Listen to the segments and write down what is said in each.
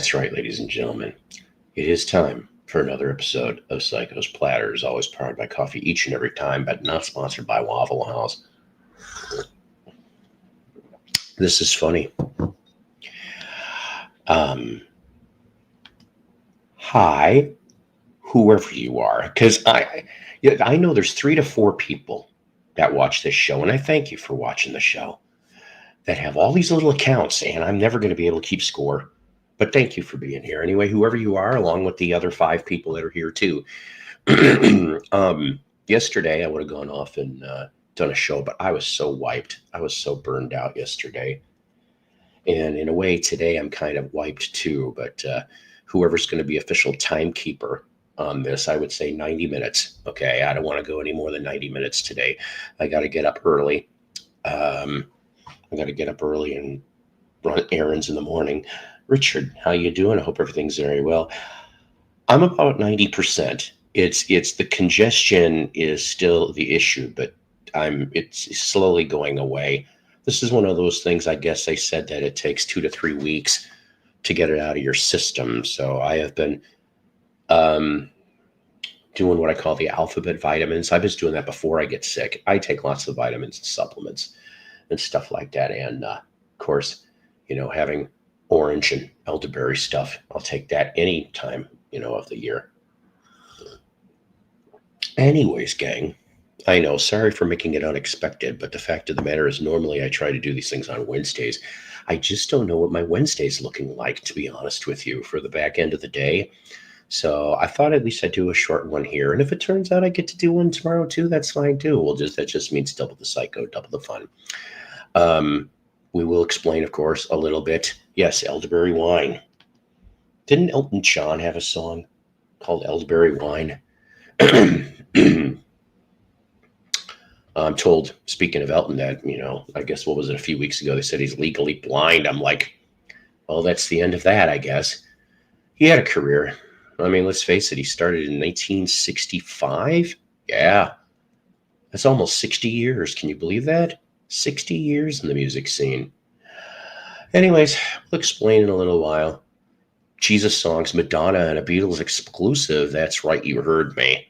That's right, ladies and gentlemen. It is time for another episode of Psycho's Platters, always powered by coffee each and every time, but not sponsored by Waffle House. This is funny. Hi, whoever you are, because I know there's 3 to 4 people that watch this show, and I thank you for watching the show, that have all these little accounts, and I'm never going to be able to keep score. But thank you for being here. Anyway, whoever you are, along with the other 5 people that are here too. Yesterday, I would have gone off and done a show, but I was so wiped. I was so burned out yesterday. And in a way, today, I'm kind of wiped too. But whoever's going to be official timekeeper on this, I would say 90 minutes. Okay, I don't want to go any more than 90 minutes today. I got to get up early. I got to get up early and run errands in the morning. Richard, how you doing? I hope everything's very well. I'm about 90%. It's the congestion is still the issue, but it's slowly going away. This is one of those things, I guess they said that it takes 2 to 3 weeks to get it out of your system. So I have been doing what I call the alphabet vitamins. I was doing that before I get sick. I take lots of vitamins and supplements and stuff like that. And of course, having orange and elderberry stuff, I'll take that any time, of the year. Anyways, gang, I know, sorry for making it unexpected, but the fact of the matter is normally I try to do these things on Wednesdays. I just don't know what my Wednesday's looking like, to be honest with you, for the back end of the day. So I thought at least I'd do a short one here. And if it turns out I get to do one tomorrow too, that's fine too. That just means double the psycho, double the fun. We will explain, of course, a little bit. Yes, elderberry wine. Didn't Elton John have a song called Elderberry Wine? I'm told, speaking of Elton, that, I guess, what was it, a few weeks ago, they said he's legally blind. I'm like, well, that's the end of that, I guess. He had a career. I mean, let's face it, he started in 1965. Yeah, that's almost 60 years. Can you believe that? 60 years in the music scene. Anyways, we'll explain in a little while. Jesus songs, Madonna and a Beatles exclusive. That's right, you heard me.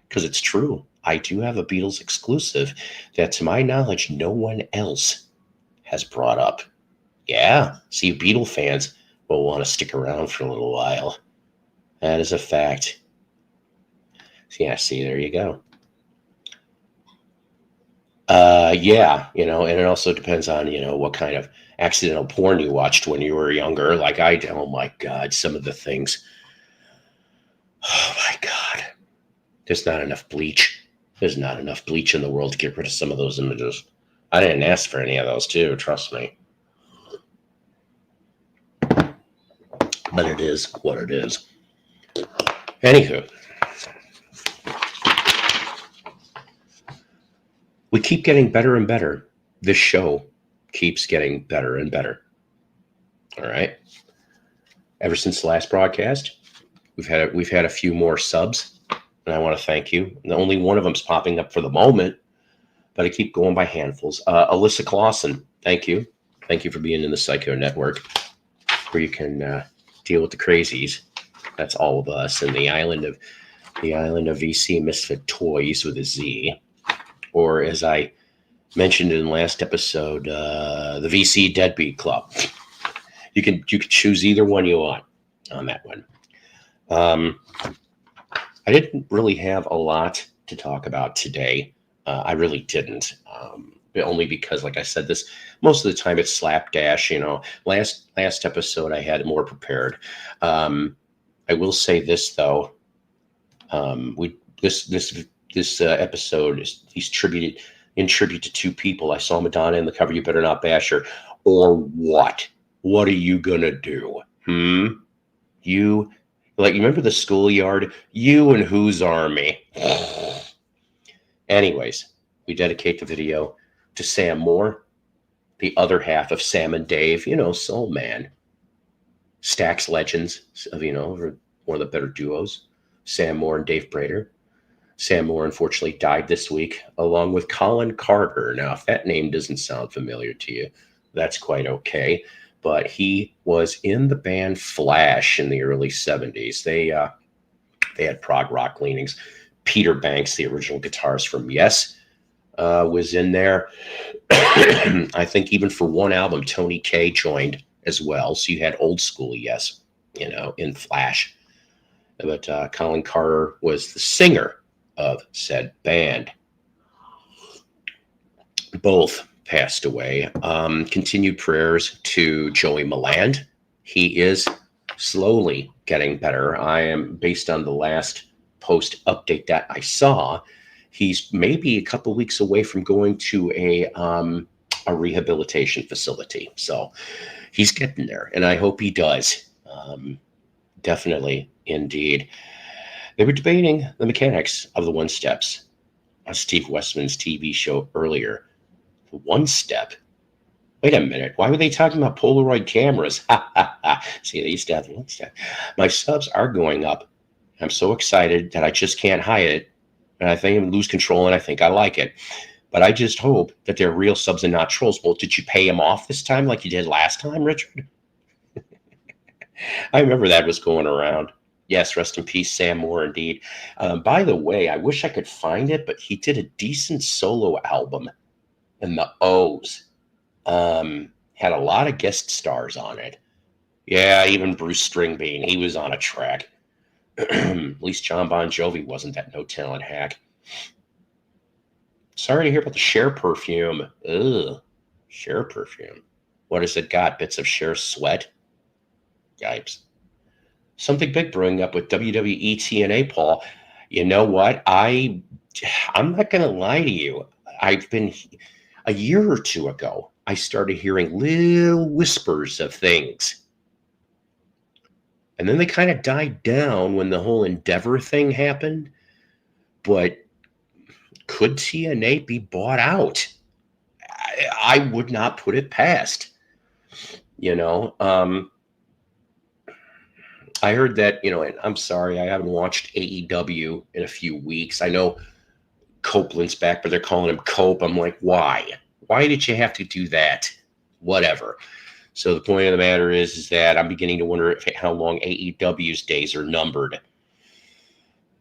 Because it's true. I do have a Beatles exclusive that, to my knowledge, no one else has brought up. Yeah, see, Beatle fans will want to stick around for a little while. That is a fact. So yeah, see, there you go. Yeah, and it also depends on, what kind of accidental porn you watched when you were younger. Like oh my God, some of the things. Oh my God. There's not enough bleach. There's not enough bleach in the world to get rid of some of those images. I didn't ask for any of those too, trust me. But it is what it is. Anywho. We keep getting better and better. This show keeps getting better and better. All right. Ever since the last broadcast, we've had a few more subs, and I want to thank you. And only one of them's popping up for the moment, but I keep going by handfuls. Alyssa Clausen, thank you. Thank you for being in the Psycho Network, where you can deal with the crazies. That's all of us, and the island of VC Misfit Toys with a Z. Or, as I mentioned in the last episode, the VC Deadbeat Club. You can choose either one you want on that one. I didn't really have a lot to talk about today. I really didn't. Only because, like I said, this most of the time it's slapdash. Last episode I had more prepared. I will say this though. This episode is in tribute to 2 people. I saw Madonna in the cover. You better not bash her. Or what? What are you gonna do? You remember the schoolyard? You and whose army? Anyways, we dedicate the video to Sam Moore, the other half of Sam and Dave. Soul Man. Stax legends of one of the better duos. Sam Moore and Dave Prater. Sam Moore unfortunately died this week, along with Colin Carter. Now, if that name doesn't sound familiar to you, that's quite okay. but he was in the band Flash in the early 70s. They had prog rock leanings. Peter Banks, the original guitarist from Yes, was in there. I think even for one album, Tony Kaye joined as well. So you had old school Yes, in Flash. But Colin Carter was the singer of said band. Both passed away. Continued prayers to Joey Milland. He is slowly getting better. I am, based on the last post update that I saw, he's maybe a couple weeks away from going to a rehabilitation facility. So he's getting there, and I hope he does. Definitely, indeed. They were debating the mechanics of the one steps on Steve Westman's TV show earlier. The one step? Wait a minute. Why were they talking about Polaroid cameras? See, they used to have the one step. My subs are going up. I'm so excited that I just can't hide it. And I think I'm lose control, and I think I like it. But I just hope that they're real subs and not trolls. Well, did you pay him off this time like you did last time, Richard? I remember that was going around. Yes, rest in peace, Sam Moore, indeed. By the way, I wish I could find it, but he did a decent solo album in the O's. Had a lot of guest stars on it. Yeah, even Bruce Stringbean, he was on a track. At least John Bon Jovi wasn't that no-talent hack. Sorry to hear about the Cher perfume. Ugh, Cher perfume. What has it got? Bits of Cher sweat? Yipes. Something big brewing up with WWE TNA, Paul. You know what? I'm not going to lie to you. I've been a year or two ago, I started hearing little whispers of things. And then they kind of died down when the whole Endeavor thing happened. But could TNA be bought out? I would not put it past. I heard that, and I'm sorry, I haven't watched AEW in a few weeks. I know Copeland's back, but they're calling him Cope. I'm like, why? Why did you have to do that? Whatever. So the point of the matter is that I'm beginning to wonder how long AEW's days are numbered.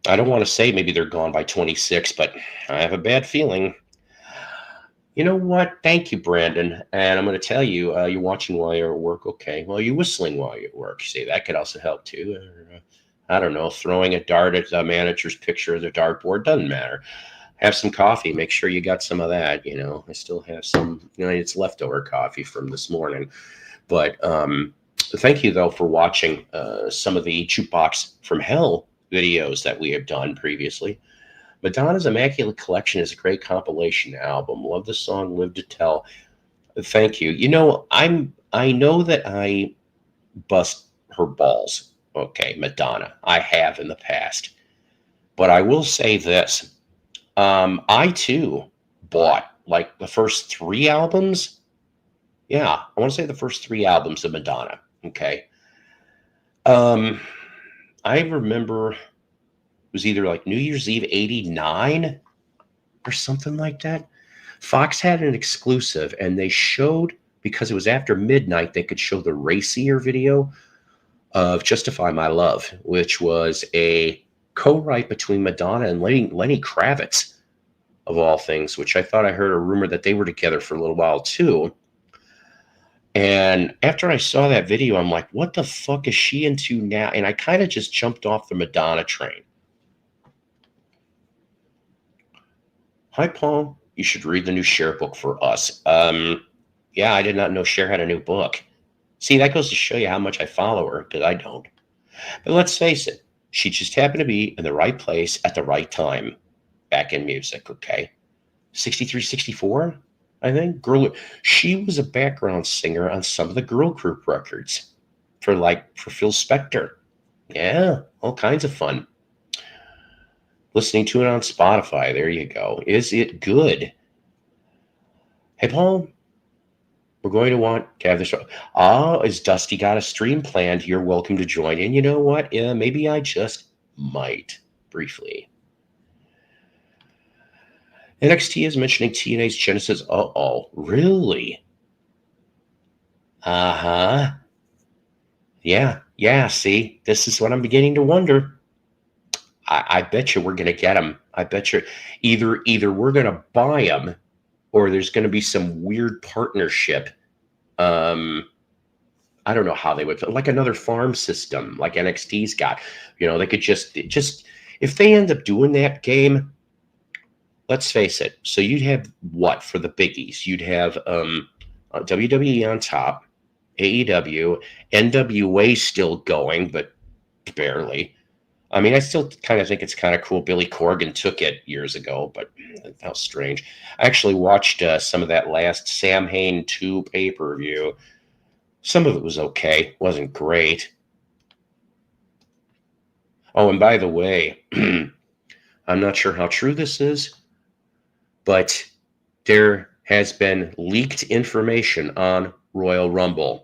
I don't want to say maybe they're gone by 26, but I have a bad feeling. You know what? Thank you, Brandon. And I'm going to tell you, you're watching while you're at work. Okay. Well, you're whistling while you're at work. See, that could also help too. I don't know, throwing a dart at the manager's picture of the dartboard. Doesn't matter. Have some coffee. Make sure you got some of that. I still have some, it's leftover coffee from this morning. But thank you, though, for watching some of the Jukebox from Hell videos that we have done previously. Madonna's Immaculate Collection is a great compilation album. Love the song Live to Tell. Thank you. I know that I bust her balls. Okay, Madonna. I have in the past. But I will say this. I, too, bought like the first 3 albums. Yeah, I want to say the first 3 albums of Madonna. Okay. I remember it was either like New Year's Eve 89 or something like that. Fox had an exclusive, and they showed, because it was after midnight, they could show the racier video of Justify My Love, which was a co-write between Madonna and Lenny Kravitz, of all things, which I thought I heard a rumor that they were together for a little while too. And after I saw that video, I'm like, what the fuck is she into now? And I kind of just jumped off the Madonna train. Hi, Paul. You should read the new Cher book for us. Yeah, I did not know Cher had a new book. See, that goes to show you how much I follow her, because I don't. But let's face it, she just happened to be in the right place at the right time back in music, okay? 63, 64, I think. She was a background singer on some of the girl group records for Phil Spector. Yeah, all kinds of fun. Listening to it on Spotify. There you go. Is it good? Hey, Paul, we're going to want to have the show. Is Dusty got a stream planned? You're welcome to join in. You know what? Yeah, maybe I just might briefly. NXT is mentioning TNA's Genesis. Really? Uh-huh. Yeah. Yeah. See, this is what I'm beginning to wonder. I bet you we're going to get them. I bet you either we're going to buy them or there's going to be some weird partnership. Um, I don't know how they would, like another farm system like NXT's got. They could just if they end up doing that game, let's face it. So you'd have what for the biggies? You'd have WWE on top, AEW, NWA still going, but barely. I mean, I still kind of think it's kind of cool. Billy Corgan took it years ago, but how strange. I actually watched some of that last Sam Hain 2 pay per view. Some of it was okay, wasn't great. Oh, and by the way, I'm not sure how true this is, but there has been leaked information on Royal Rumble.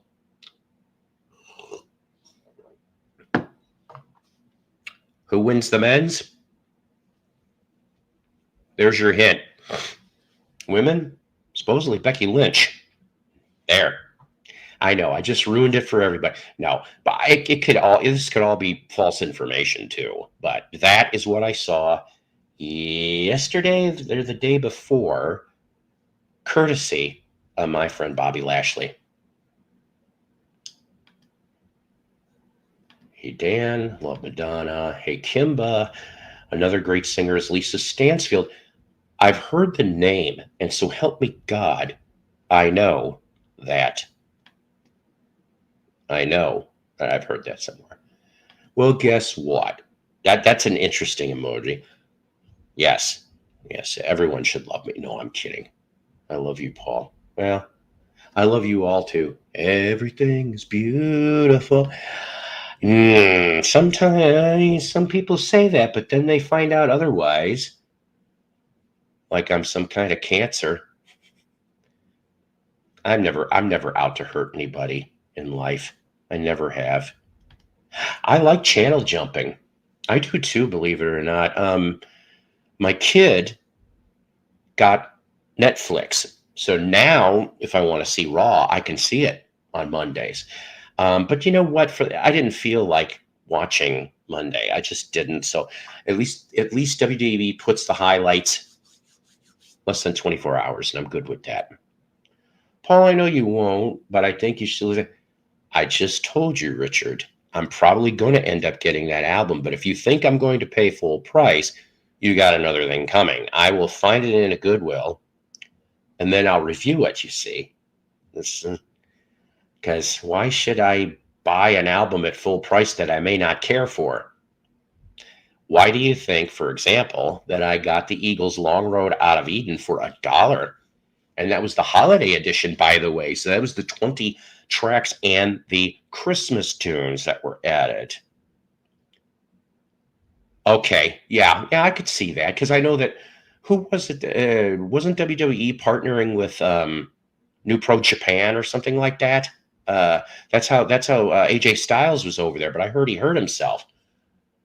Who wins the men's? There's your hint. Women? Supposedly Becky Lynch. There. I know. I just ruined it for everybody. No, but this could all be false information too. But that is what I saw yesterday or the day before, courtesy of my friend Bobby Lashley. Hey Dan, love Madonna. Hey Kimba. Another great singer is Lisa Stansfield. I've heard the name, and so help me God, I know that I've heard that somewhere. Well, guess what? That's an interesting emoji. Yes. Yes, everyone should love me. No, I'm kidding. I love you, Paul. Well, I love you all too. Everything's beautiful. Sometimes some people say that, but then they find out otherwise. Like I'm some kind of cancer. I'm never out to hurt anybody in life. I never have. I like channel jumping. I do too, believe it or not. My kid got Netflix. So now if I want to see Raw, I can see it on Mondays. But you know what? I didn't feel like watching Monday. I just didn't. So at least WWE puts the highlights less than 24 hours, and I'm good with that. Paul, I know you won't, but I think you should. I just told you, Richard, I'm probably going to end up getting that album. But if you think I'm going to pay full price, you got another thing coming. I will find it in a Goodwill, and then I'll review it, you see. Because why should I buy an album at full price that I may not care for? Why do you think, for example, that I got the Eagles' Long Road Out of Eden for $1? And that was the holiday edition, by the way. So that was the 20 tracks and the Christmas tunes that were added. Okay, yeah, I could see that because I know that. Who was it? Wasn't WWE partnering with New Pro Japan or something like that? That's how AJ Styles was over there. But I heard he hurt himself,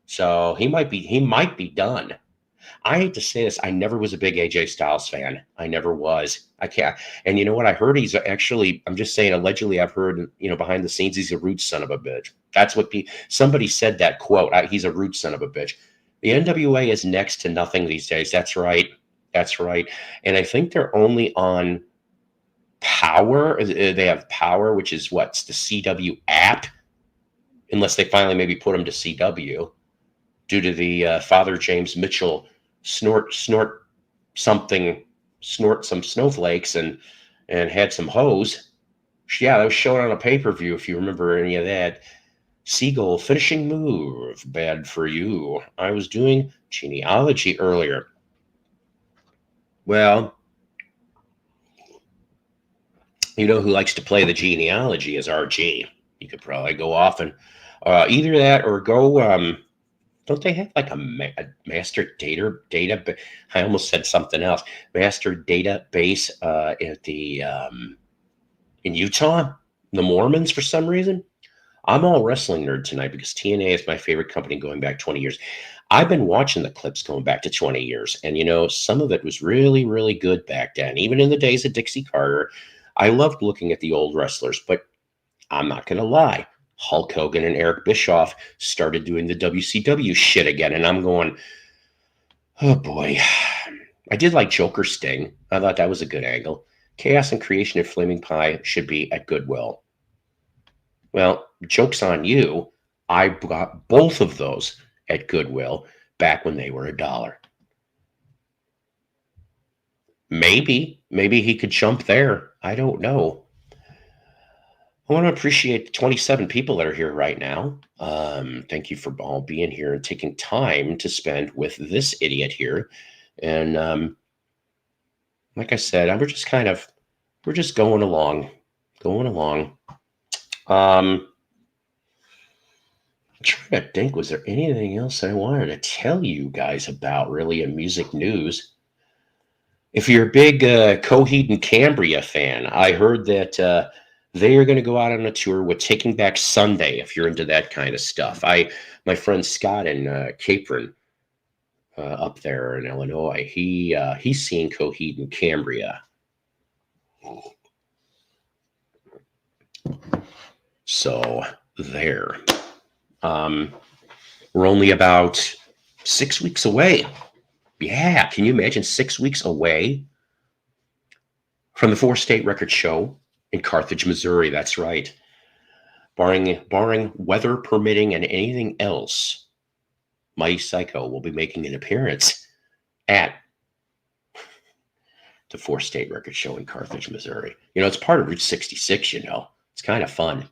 so he might be done. I hate to say this, I never was a big AJ Styles fan. I never was. I can't. And you know what? I heard he's actually. I'm just saying. Allegedly, I've heard. Behind the scenes, he's a rude son of a bitch. That's what somebody said. That quote. He's a rude son of a bitch. The NWA is next to nothing these days. That's right. That's right. And I think they're only on Power. They have Power, which is what's the CW app, unless they finally maybe put them to CW due to the Father James Mitchell snort some snowflakes and had some hose. Yeah, that was shown on a pay-per-view if you remember any of that. Seagull finishing move, bad for you. I was doing genealogy earlier. Well, you know who likes to play the genealogy is RG. You could probably go off and either that or go. Don't they have like a master data? I almost said something else. Master database at the in Utah, the Mormons for some reason. I'm all wrestling nerd tonight because TNA is my favorite company going back 20 years. I've been watching the clips going back to 20 years, and some of it was really, really good back then. Even in the days of Dixie Carter, I loved looking at the old wrestlers. But I'm not going to lie. Hulk Hogan and Eric Bischoff started doing the WCW shit again. And I'm going, oh boy. I did like Joker Sting. I thought that was a good angle. Chaos and Creation at Flaming Pie should be at Goodwill. Well, joke's on you. I bought both of those at Goodwill back when they were $1. Maybe he could jump there. I don't know. I want to appreciate the 27 people that are here right now. Thank you for all being here and taking time to spend with this idiot here. And like I said, we're just going along. I'm trying to think, was there anything else I wanted to tell you guys about really in music news? If you're a big Coheed and Cambria fan, I heard that they are going to go out on a tour with Taking Back Sunday, if you're into that kind of stuff. My friend Scott in Capron up there in Illinois, he's seen Coheed and Cambria. So there. We're only about 6 weeks away. Yeah, can you imagine 6 weeks away from the 4-state record show in Carthage, Missouri? That's right. Barring weather permitting and anything else, Mighty Psycho will be making an appearance at the 4-state record show in Carthage, Missouri. It's part of Route 66, It's kind of fun.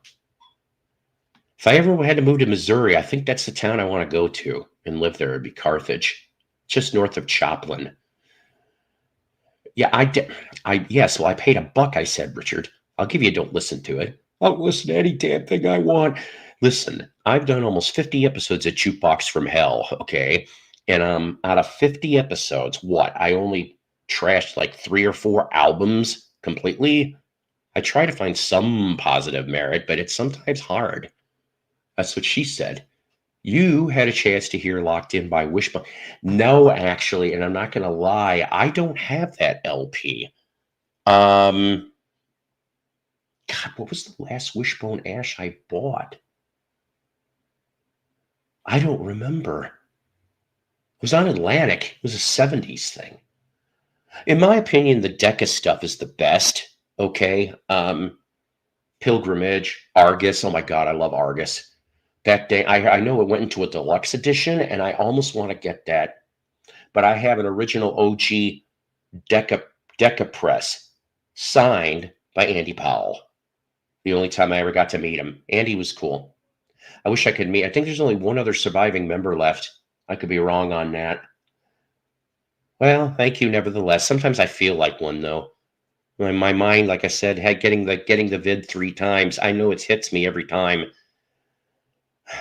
If I ever had to move to Missouri, I think that's the town I want to go to and live there. It'd be Carthage. Just north of Joplin. Yeah, I did. Yes, well, I paid $1, I said, Richard. I'll give you, don't listen to it. I'll listen to any damn thing I want. Listen, I've done almost 50 episodes of Jukebox from Hell, okay? And out of 50 episodes, I only trashed like 3 or 4 albums completely. I try to find some positive merit, but it's sometimes hard. That's what she said. You had a chance to hear Locked In by Wishbone. No, actually, and I'm not going to lie, I don't have that LP. God, what was the last Wishbone Ash I bought? I don't remember. It was on Atlantic. It was a 70s thing. In my opinion, the Decca stuff is the best, okay? Pilgrimage, Argus. Oh my God, I love Argus. That day, I know it went into a deluxe edition, and I almost want to get that. But I have an original OG Decca press signed by Andy Powell. The only time I ever got to meet him. Andy was cool. I wish I could meet. I think there's only one other surviving member left. I could be wrong on that. Well, thank you nevertheless. Sometimes I feel like one, though. My mind, like I said, getting the vid 3 times. I know it hits me every time.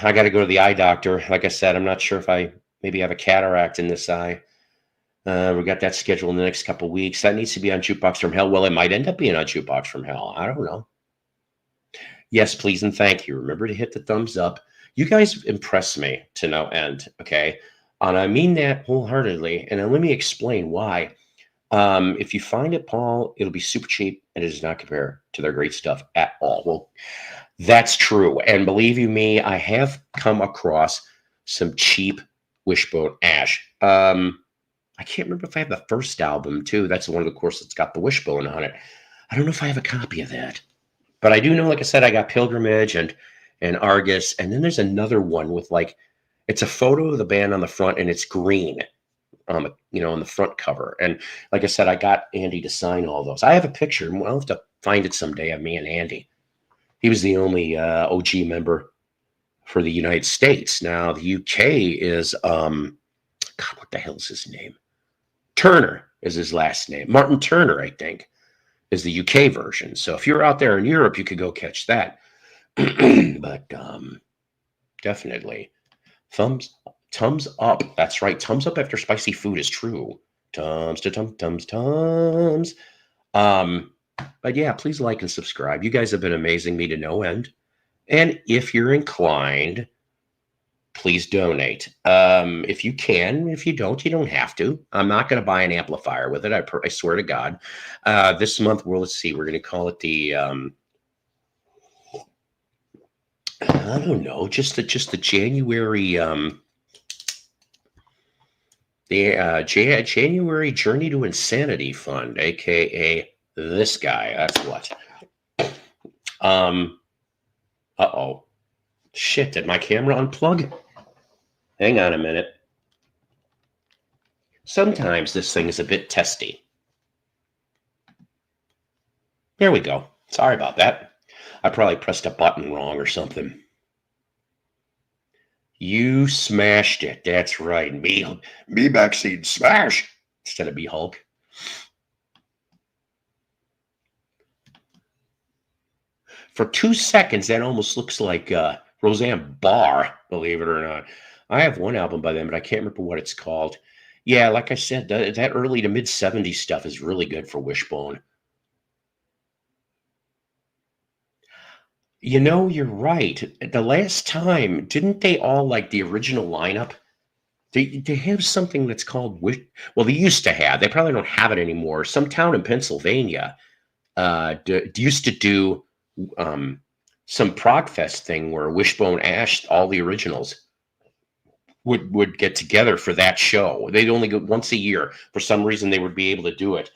I got to go to the eye doctor. Like I said, I'm not sure if I maybe have a cataract in this eye. We got that scheduled in the next couple of weeks. That needs to be on Jukebox from Hell. Well, it might end up being on Jukebox from Hell. I don't know. Yes, please and thank you. Remember to hit the thumbs up. You guys impress me to no end, okay? And I mean that wholeheartedly. And then let me explain why. If you find it, Paul, it'll be super cheap, and it does not compare to their great stuff at all. Well, that's true. And believe you me, I have come across some cheap Wishbone Ash. I can't remember if I have the first album, too. That's the one, of course, that's got the Wishbone on it. I don't know if I have a copy of that. But I do know, like I said, I got Pilgrimage and Argus. And then there's another one with, it's a photo of the band on the front, and it's green, on the front cover. And like I said, I got Andy to sign all those. I have a picture. I'll have to find it someday of me and Andy. He was the only OG member for the United States. Now, the UK is, God, what the hell is his name? Turner is his last name. Martin Turner, I think, is the UK version. So if you're out there in Europe, you could go catch that. But definitely, thumbs up. That's right. Thumbs up after spicy food is true. Tums. But yeah, please like and subscribe. You guys have been amazing me to no end. And if you're inclined, please donate. If you can. If you don't, you don't have to. I'm not going to buy an amplifier with it. I swear to God. This month, let's see. We're going to call it the I don't know, just the January January Journey to Insanity Fund, aka this guy. That's what. Um. Uh-oh. Shit, did my camera unplug? Hang on a minute. Sometimes this thing is a bit testy. There we go. Sorry about that. I probably pressed a button wrong or something. You smashed it. That's right. Me Maxine smash instead of me Hulk. For 2 seconds, that almost looks like Roseanne Barr, believe it or not. I have one album by them, but I can't remember what it's called. Yeah, like I said, that early to mid 70s stuff is really good for Wishbone. You know, you're right. The last time, didn't they all like the original lineup? They have something that's called well, they used to have. They probably don't have it anymore. Some town in Pennsylvania used to do some prog fest thing where Wishbone Ash, all the originals, would get together for that show. They'd only go once a year. For some reason, they would be able to do it.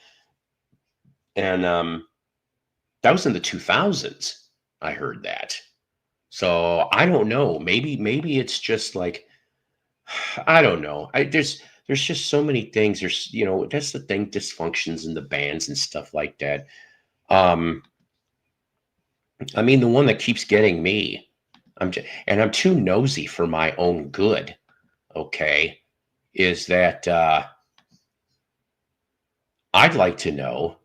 And that was in the 2000s. I heard that. So I don't know. Maybe it's just like, I don't know. There's just so many things. There's, that's the thing, dysfunctions in the bands and stuff like that. I mean, the one that keeps getting me, I'm too nosy for my own good. Okay, is that I'd like to know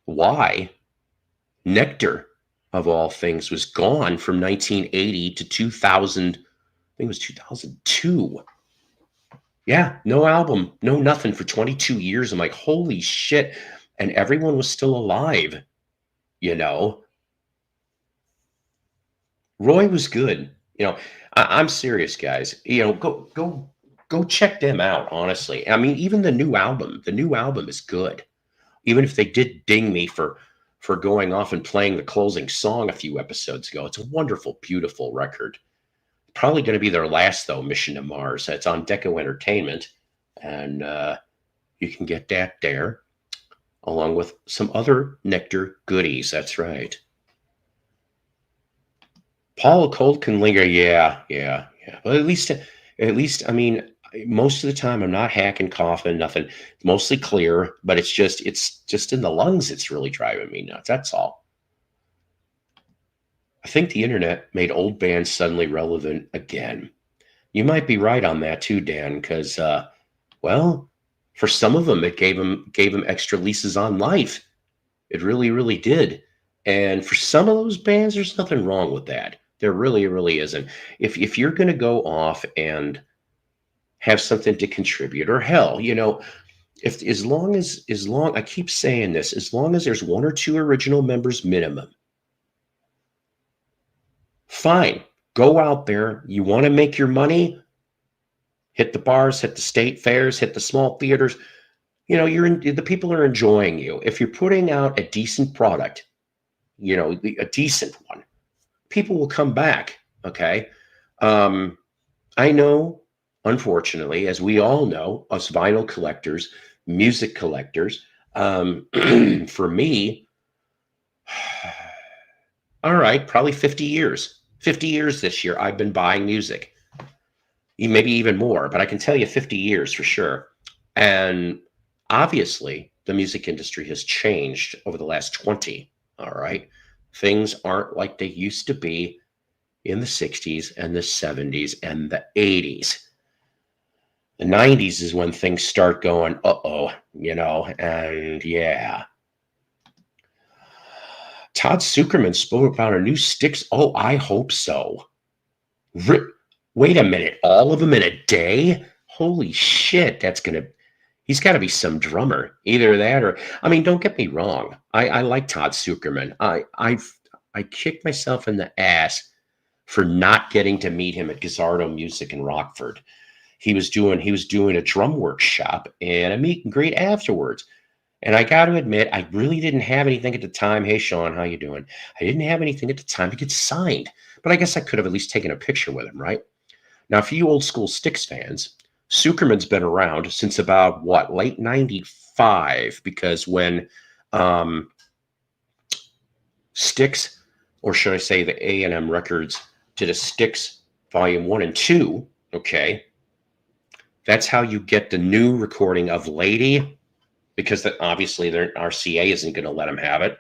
why Nectar, of all things, was gone from 1980 to 2000. I think it was 2002. Yeah, no album, no nothing for 22 years. I'm like, holy shit. And everyone was still alive, you know. Roy was good. I'm serious, guys. Go check them out, honestly. I mean, even the new album is good. Even if they did ding me for going off and playing the closing song a few episodes ago. It's a wonderful, beautiful record. Probably going to be their last, though, Mission to Mars. It's on Deco Entertainment, and you can get that there, along with some other Nectar goodies. That's right. Paul Cold can linger. Yeah. But at least, I mean, most of the time I'm not hacking, coughing, nothing. It's mostly clear, but it's just in the lungs. It's really driving me nuts. That's all. I think the internet made old bands suddenly relevant again. You might be right on that too, Dan, because, well, for some of them, it gave them extra leases on life. It really, really did. And for some of those bands, there's nothing wrong with that. There really, really isn't. If you're going to go off and have something to contribute, or hell, if as long I keep saying this, as long as there's one or two original members minimum, fine. Go out there. You want to make your money? Hit the bars, hit the state fairs, hit the small theaters. The people are enjoying you. If you're putting out a decent product, a decent one, people will come back. Okay. I know, unfortunately, as we all know, us vinyl collectors, music collectors, for me, all right, probably 50 years. 50 years this year, I've been buying music. Maybe even more, but I can tell you 50 years for sure. And obviously, the music industry has changed over the last 20. All right. Things aren't like they used to be in the 60s and the 70s and the 80s. The 90s is when things start going, and yeah. Todd Zuckerman spoke about a new Styx. Oh, I hope so. Wait a minute, all of them in a day? Holy shit, he's got to be some drummer. Either that or, I mean, don't get me wrong. I like Todd Zuckerman. I kicked myself in the ass for not getting to meet him at Gazzardo Music in Rockford. He was doing a drum workshop and a meet and greet afterwards. And I got to admit, I really didn't have anything at the time. Hey, Sean, how you doing? I didn't have anything at the time to get signed, but I guess I could have at least taken a picture with him, right? Now, for you old school Styx fans, Sukerman's been around since about what, late '95? Because when um, Styx, or should I say the A&M Records, did a Styx Volume 1 and 2, okay, that's how you get the new recording of Lady, because that obviously their RCA isn't going to let them have it.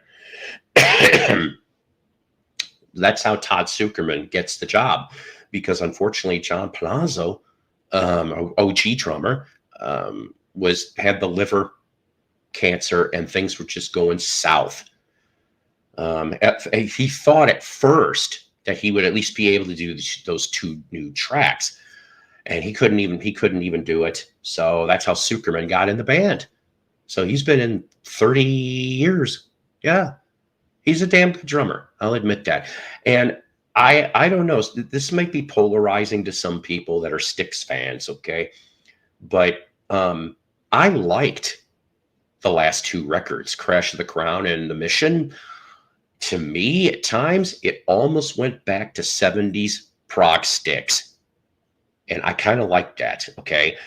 That's how Todd Sucherman gets the job, because unfortunately John Palazzo, OG drummer, had the liver cancer and things were just going south. He thought at first that he would at least be able to do those 2 new tracks, and he couldn't even do it. So that's how Sucherman got in the band. So he's been in 30 years. Yeah, he's a damn good drummer. I'll admit that. And I don't know. This might be polarizing to some people that are Styx fans, okay? But I liked the last 2 records, Crash of the Crown and The Mission. To me, at times, it almost went back to 70s prog Styx. And I kind of like that, okay?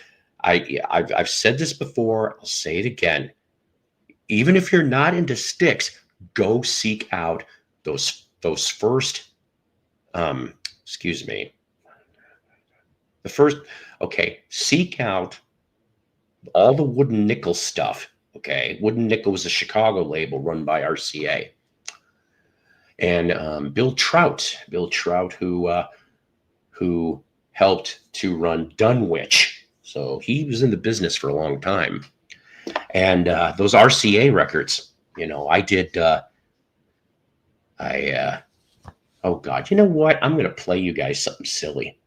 I've said this before. I'll say it again. Even if you're not into Styx, go seek out those first, excuse me, the first, okay, seek out all the Wooden Nickel stuff, okay? Wooden Nickel was a Chicago label run by RCA. And Bill Trout, who helped to run Dunwich. So he was in the business for a long time. And those RCA records, I did, oh God, you know what? I'm going to play you guys something silly.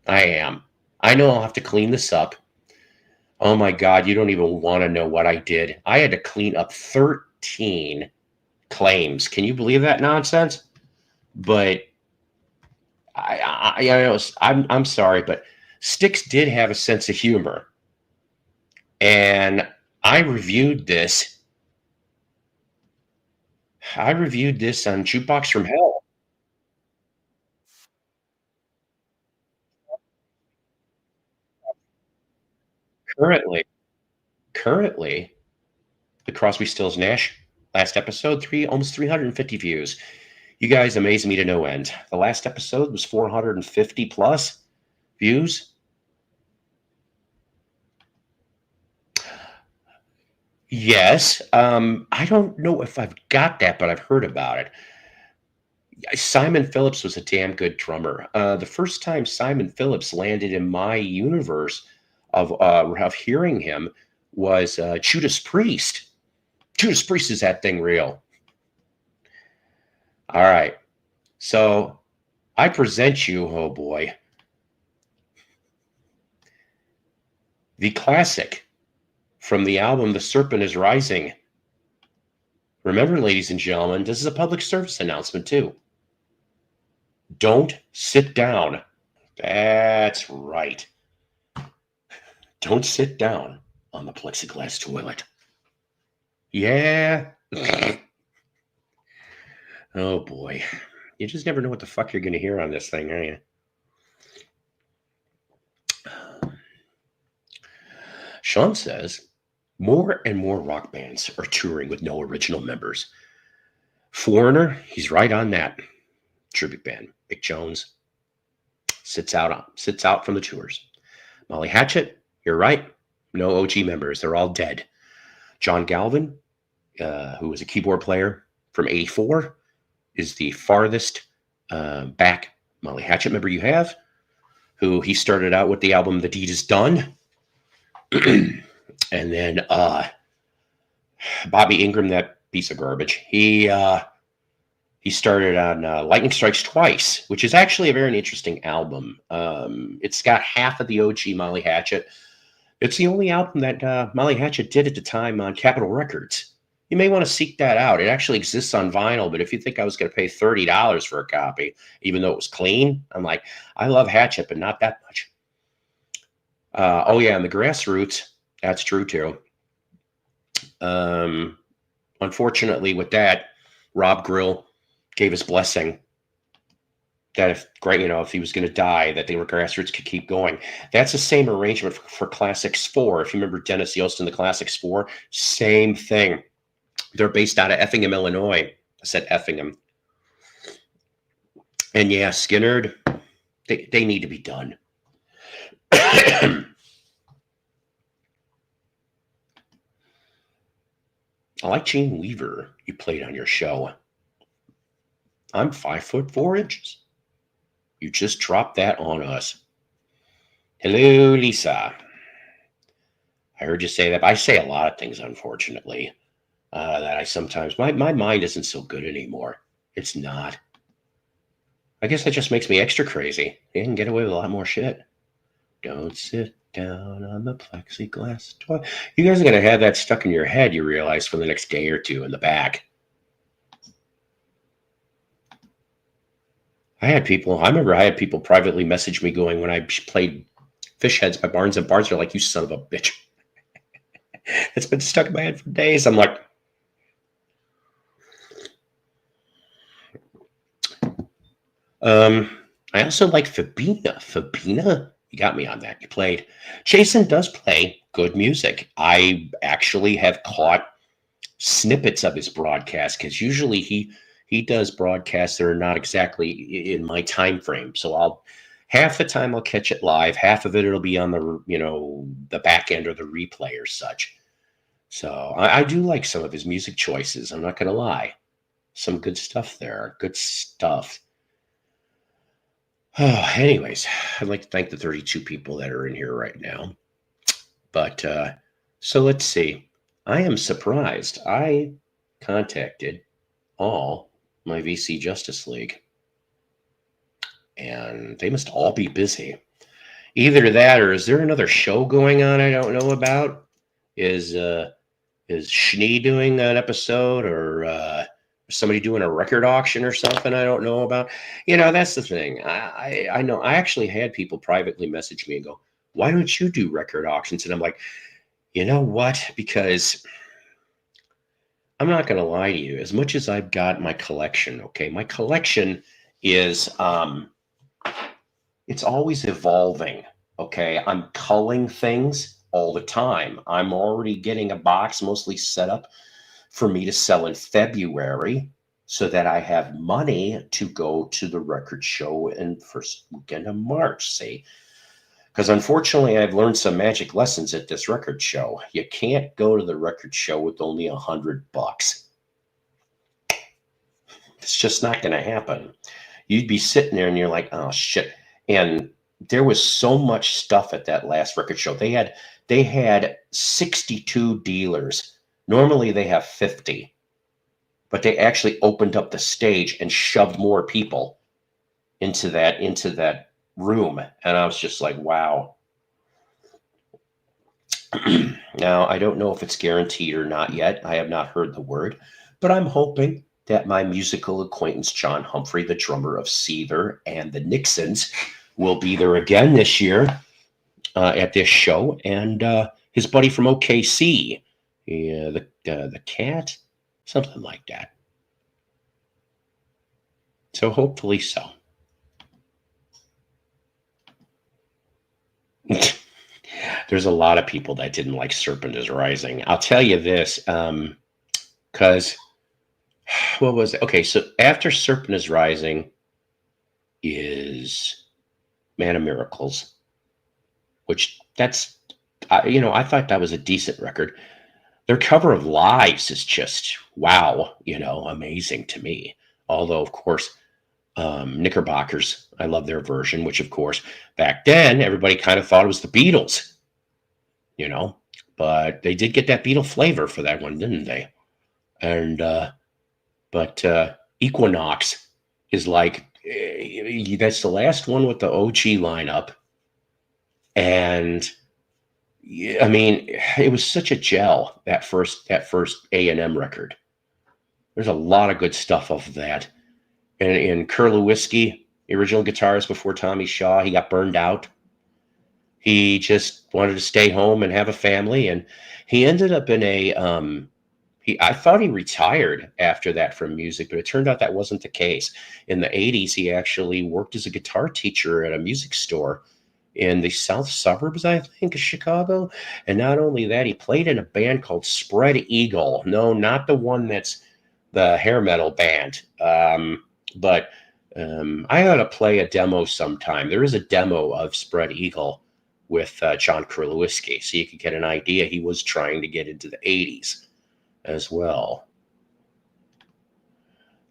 I am. I know I'll have to clean this up. Oh my God, you don't even want to know what I did. I had to clean up 13 claims. Can you believe that nonsense? But I'm sorry, but Styx did have a sense of humor. And I reviewed this on Jukebox from Hell. Currently, the Crosby, Stills, Nash last episode, almost 350 views. You guys amaze me to no end. The last episode was 450 plus views. Yes. I don't know if I've got that, but I've heard about it. Simon Phillips was a damn good drummer. The first time Simon Phillips landed in my universe of hearing him was Judas Priest. Judas Priest, is that thing real? All right. So I present you, oh boy, the classic from the album The Serpent is Rising. Remember, ladies and gentlemen, this is a public service announcement too. Don't sit down. That's right. Don't sit down on the plexiglass toilet. Yeah. Oh boy. You just never know what the fuck you're going to hear on this thing, are you? Sean says more and more rock bands are touring with no original members. Foreigner, he's right on that. Tribute band. Mick Jones sits out from the tours. Molly Hatchet, you're right. No OG members. They're all dead. John Galvin, who was a keyboard player from '84, is the farthest back Molly Hatchet member you have, who he started out with the album The Deed Is Done. And then Bobby Ingram, that piece of garbage, he started on Lightning Strikes Twice, which is actually a very interesting album. It's got half of the OG Molly Hatchet. It's the only album that Molly Hatchet did at the time on Capitol Records. You may want to seek that out. It actually exists on vinyl, but if you think I was going to pay $30 for a copy, even though it was clean, I'm like, I love Hatchet, but not that much. Oh yeah, and the Grassroots, that's true too. Unfortunately, with that, Rob Grill gave his blessing that if he was going to die, that they were grassroots could keep going. That's the same arrangement for Classics 4. If you remember Dennis Yost and the Classics 4, same thing. They're based out of Effingham, Illinois. I said Effingham. And yeah, Skinnerd, they need to be done. I like Gene Weaver you played on your show. I'm 5'4". You just dropped that on us. Hello, Lisa. I heard you say that. I say a lot of things, unfortunately, that I sometimes, my mind isn't so good anymore. It's not. I guess that just makes me extra crazy. You can get away with a lot more shit. Don't sit down on the plexiglass door. You guys are going to have that stuck in your head, you realize, for the next day or two in the back. I remember I had people privately message me going when I played Fish Heads by Barnes and Barnes. They're like, you son of a bitch. It's been stuck in my head for days. I'm like, I also like Fabina. Fabina? You got me on that. You played. Jason does play good music. I actually have caught snippets of his broadcast because usually he does broadcasts that are not exactly in my time frame. So half the time I'll catch it live, half of it'll be on the back end or the replay or such. So I do like some of his music choices. I'm not going to lie. Some good stuff there. Good stuff. Oh, anyways, I'd like to thank the 32 people that are in here right now. But so let's see. I am surprised. I contacted all my VC Justice League, and they must all be busy. Either that, or is there another show going on I don't know about? Is Schnee doing an episode, or somebody doing a record auction or something I don't know about? That's the thing. I know. I actually had people privately message me and go, "Why don't you do record auctions?" And I'm like, you know what? Because I'm not going to lie to you. As much as I've got my collection, okay, my collection is it's always evolving. Okay, I'm culling things all the time. I'm already getting a box mostly set up for me to sell in February so that I have money to go to the record show in first weekend of March, say. Because unfortunately, I've learned some magic lessons at this record show. You can't go to the record show with only $100. It's just not going to happen. You'd be sitting there and you're like, oh shit. And there was so much stuff at that last record show. They had 62 dealers. Normally they have 50, but they actually opened up the stage and shoved more people into that room. And I was just like, wow. Now, I don't know if it's guaranteed or not yet. I have not heard the word, but I'm hoping that my musical acquaintance, John Humphrey, the drummer of Seether and the Nixons, will be there again this year at this show. And his buddy from OKC, the Cat, something like that. So hopefully so. There's a lot of people that didn't like Serpent is Rising. I'll tell you this, because what was it? Okay, so after Serpent is Rising is Man of Miracles, which that's, I thought that was a decent record. Their cover of Lives is just, wow, amazing to me. Although, of course, Knickerbockers, I love their version, which, of course, back then, everybody kind of thought it was the Beatles, but they did get that Beatle flavor for that one, didn't they? And, but Equinox is like, that's the last one with the OG lineup. And I mean, it was such a gel, that first A&M record. There's a lot of good stuff off of that. And Kurlewiski, the original guitarist before Tommy Shaw, he got burned out. He just wanted to stay home and have a family, and he ended up in a I thought he retired after that from music, but it turned out that wasn't the case. In the 80s, he actually worked as a guitar teacher at a music store in the south suburbs, I think, of Chicago. And not only that, he played in a band called Spread Eagle. No, not the one that's the hair metal band. But I ought to play a demo sometime. There is a demo of Spread Eagle with John Kurlowski, so you could get an idea. He was trying to get into the 80s as well.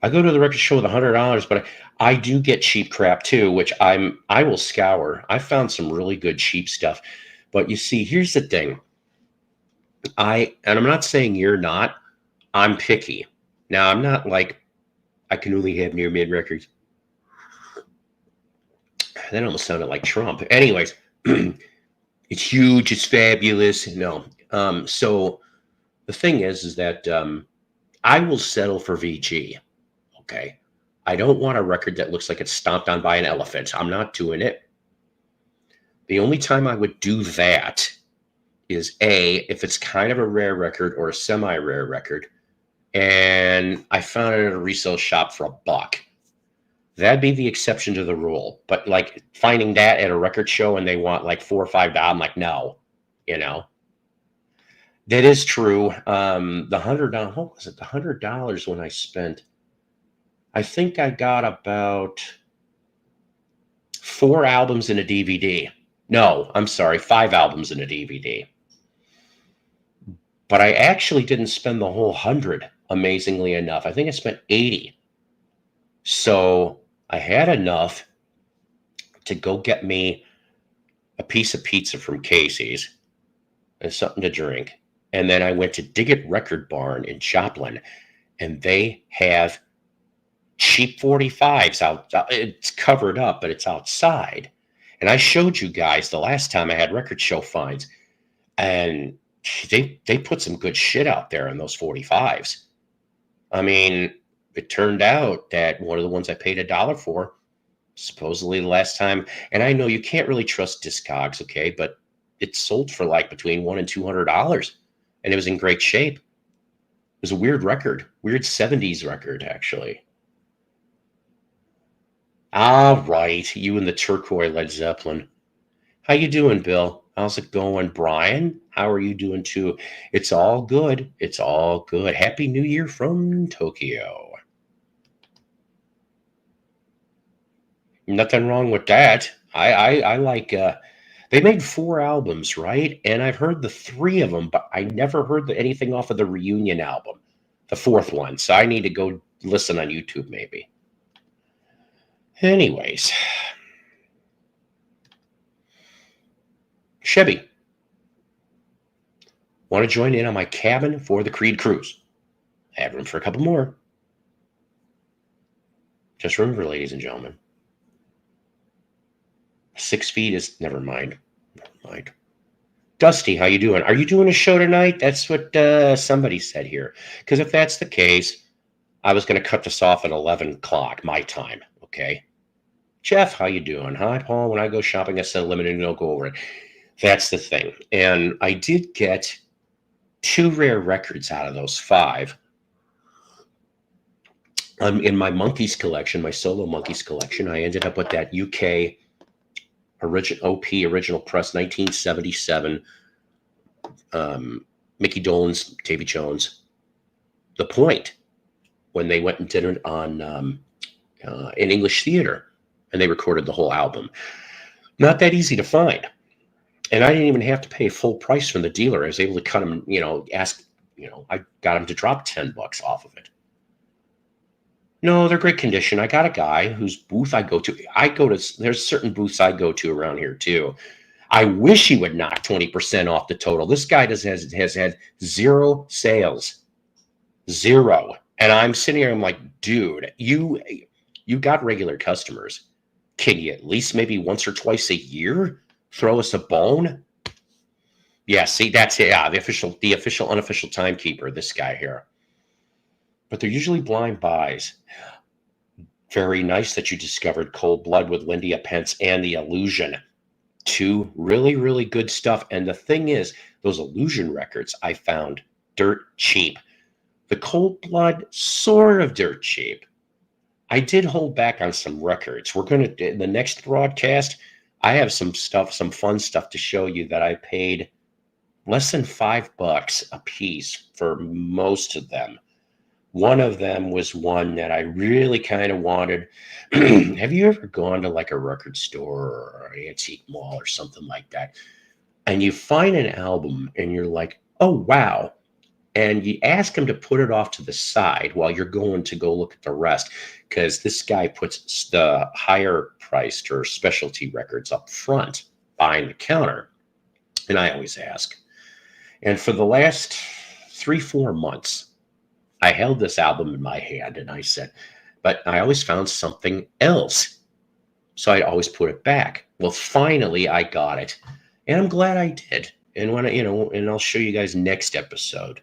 I go to the record show with $100, but I do get cheap crap too, which I will scour. I found some really good cheap stuff. But you see, here's the thing. And I'm not saying you're not. I'm picky. Now, I'm not like I can only have near mid records. That almost sounded like Trump. Anyways, it's huge, it's fabulous. No. So the thing is that I will settle for VG. Okay. I don't want a record that looks like it's stomped on by an elephant. I'm not doing it. The only time I would do that is if it's kind of a rare record or a semi-rare record, and I found it at a resale shop for $1. That'd be the exception to the rule. But like finding that at a record show and they want like $4 or $5, I'm like, no, That is true. The $100, what was it? The $100 when I spent, I think I got about 4 albums in a DVD. No, I'm sorry, 5 albums in a DVD. But I actually didn't spend the whole 100, amazingly enough. I think I spent 80. So I had enough to go get me a piece of pizza from Casey's and something to drink. And then I went to Diggit Record Barn in Joplin, and they have cheap 45s out. It's covered up, but it's outside. And I showed you guys the last time I had record show finds, and they put some good shit out there in those 45s. I mean, it turned out that one of the ones I paid $1 for, supposedly the last time, and I know you can't really trust Discogs, okay, but it sold for like between $100 and $200, and it was in great shape. It was a weird record, weird 70s record, actually. All right, you and the turquoise Led Zeppelin. How you doing, Bill? How's it going, Brian? How are you doing too? It's all good. It's all good. Happy New Year from Tokyo. Nothing wrong with that. I like. They made 4 albums, right? And I've heard the 3 of them, but I never heard anything off of the reunion album, the 4th one. So I need to go listen on YouTube, maybe. Anyways, Chevy, want to join in on my cabin for the Creed cruise? I have room for a couple more. Just remember, ladies and gentlemen, 6 feet is never mind. Never mind. Dusty, how you doing? Are you doing a show tonight? That's what somebody said here. Because if that's the case, I was going to cut this off at 11 o'clock my time. Okay. Jeff, how you doing? Hi, Paul. When I go shopping, I set a limit and don't go over it. That's the thing. And I did get 2 rare records out of those 5. In my Monkeys collection, my solo Monkeys collection, I ended up with that UK original press 1977 Mickey Dolenz, Davy Jones, The Point, when they went and did it on in English theater, and they recorded the whole album. Not that easy to find. And I didn't even have to pay full price from the dealer. I was able to cut him, I got him to drop $10 off of it. No, they're great condition. I got a guy whose booth I go to. There's certain booths I go to around here too. I wish he would knock 20% off the total. This guy has had 0 sales. 0. And I'm sitting here, I'm like, dude, you got regular customers. Can you at least maybe once or twice a year throw us a bone? Yeah, see, that's it. Yeah, the official, unofficial timekeeper, this guy here. But they're usually blind buys. Very nice that you discovered Cold Blood with Lindia Pence and The Illusion. to really, really good stuff. And the thing is, those Illusion records I found dirt cheap. The Cold Blood, sort of dirt cheap. I did hold back on some records. We're going to, in the next broadcast, I have some stuff, some fun stuff to show you that I paid less than $5 a piece for most of them. One of them was one that I really kind of wanted. Have you ever gone to like a record store or an antique mall or something like that, and you find an album and you're like, oh, wow. And you ask him to put it off to the side while you're going to go look at the rest, because this guy puts the higher priced or specialty records up front behind the counter. And I always ask. And for the last 3-4 months, I held this album in my hand and I said, but I always found something else. So I always put it back. Well, finally I got it. And I'm glad I did. And when and I'll show you guys next episode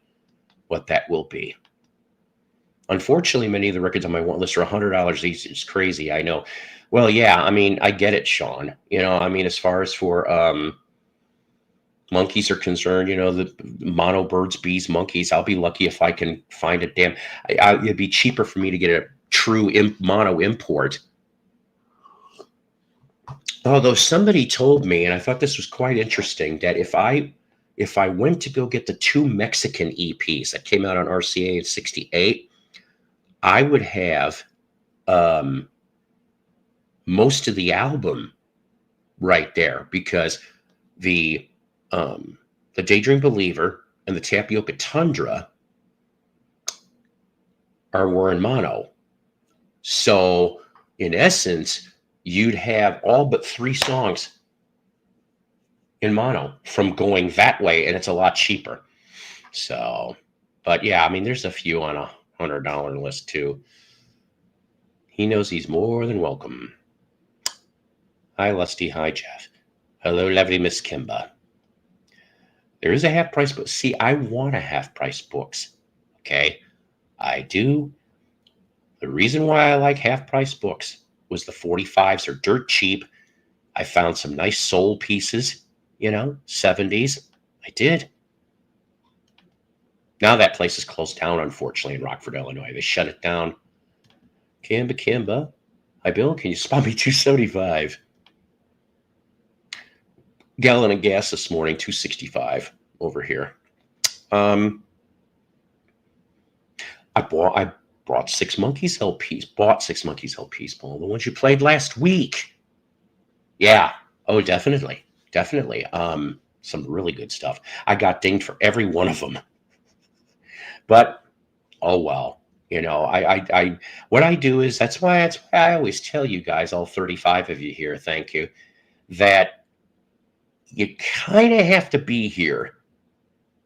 what that will be. Unfortunately, many of the records on my want list are $100 each. It's crazy, I know. Well, yeah, I mean, I get it, Sean. I mean, as far as for monkeys are concerned, the mono birds, bees, monkeys, I'll be lucky if I can find a damn. It'd be cheaper for me to get a true mono import. Although somebody told me, and I thought this was quite interesting, that if I went to go get the 2 Mexican EPs that came out on RCA in '68, I would have most of the album right there, because the Daydream Believer and the Tapioca Tundra were in mono. So in essence, you'd have all but 3 songs in mono from going that way, and it's a lot cheaper. So, but yeah, I mean, there's a few on a $100 list too. He knows he's more than welcome. Hi, Lusty. Hi, Jeff. Hello, lovely Miss Kimba. There is a half-price book. See, I want a half-price books. Okay, I do. The reason why I like half-price books was the 45s are dirt cheap. I found some nice soul pieces, 70s. I did. Now that place is closed down, unfortunately, in Rockford, Illinois. They shut it down. Kimba. Hi, Bill. Can you spot me $2.75? Gallon of gas this morning, $2.65 over here. I brought 6 Monkeys LPs. Bought 6 Monkeys LPs, Paul. The ones you played last week. Yeah. Oh, definitely. Definitely. Some really good stuff. I got dinged for every one of them. But, oh well. I what I do is, that's why I always tell you guys, all 35 of you here, thank you, that you kind of have to be here.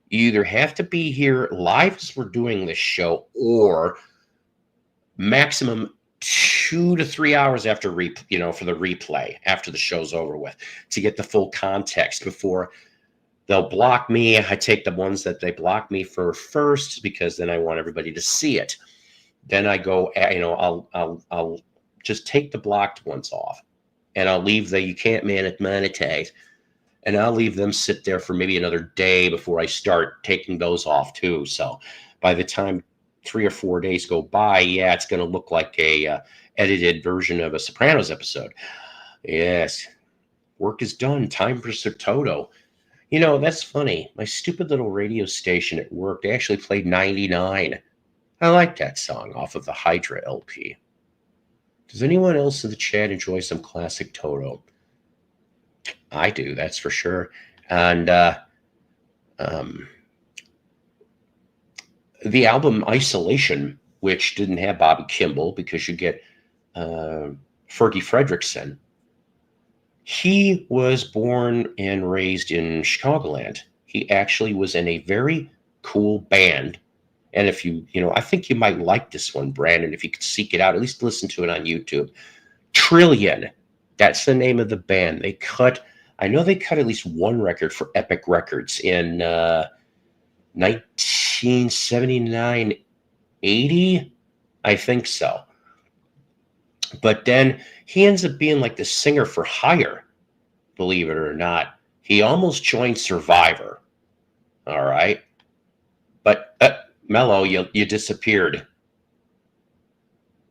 You either have to be here live as we're doing this show, or maximum 2 to 3 hours after for the replay after the show's over with, to get the full context before they'll block me. I take the ones that they block me for first, because then I want everybody to see it. Then I go, I'll just take the blocked ones off, and I'll leave the you can't monetize, and I'll leave them sit there for maybe another day before I start taking those off too. So by the time 3 or 4 days go by, yeah, it's going to look like a edited version of a Sopranos episode. Yes, work is done. Time for Toto. That's funny. My stupid little radio station at work, they actually played 99. I like that song off of the Hydra LP. Does anyone else in the chat enjoy some classic Toto? I do, that's for sure. And the album Isolation, which didn't have Bobby Kimball, because you get Fergie Fredrickson. He was born and raised in Chicagoland. He actually was in a very cool band. And if I think you might like this one, Brandon, if you could seek it out, at least listen to it on YouTube. Trillion. That's the name of the band. I know they cut at least one record for Epic Records in 1979, 80. I think so. But then he ends up being like the singer for hire believe it or not. He almost joined Survivor. All right. But Mello, you disappeared.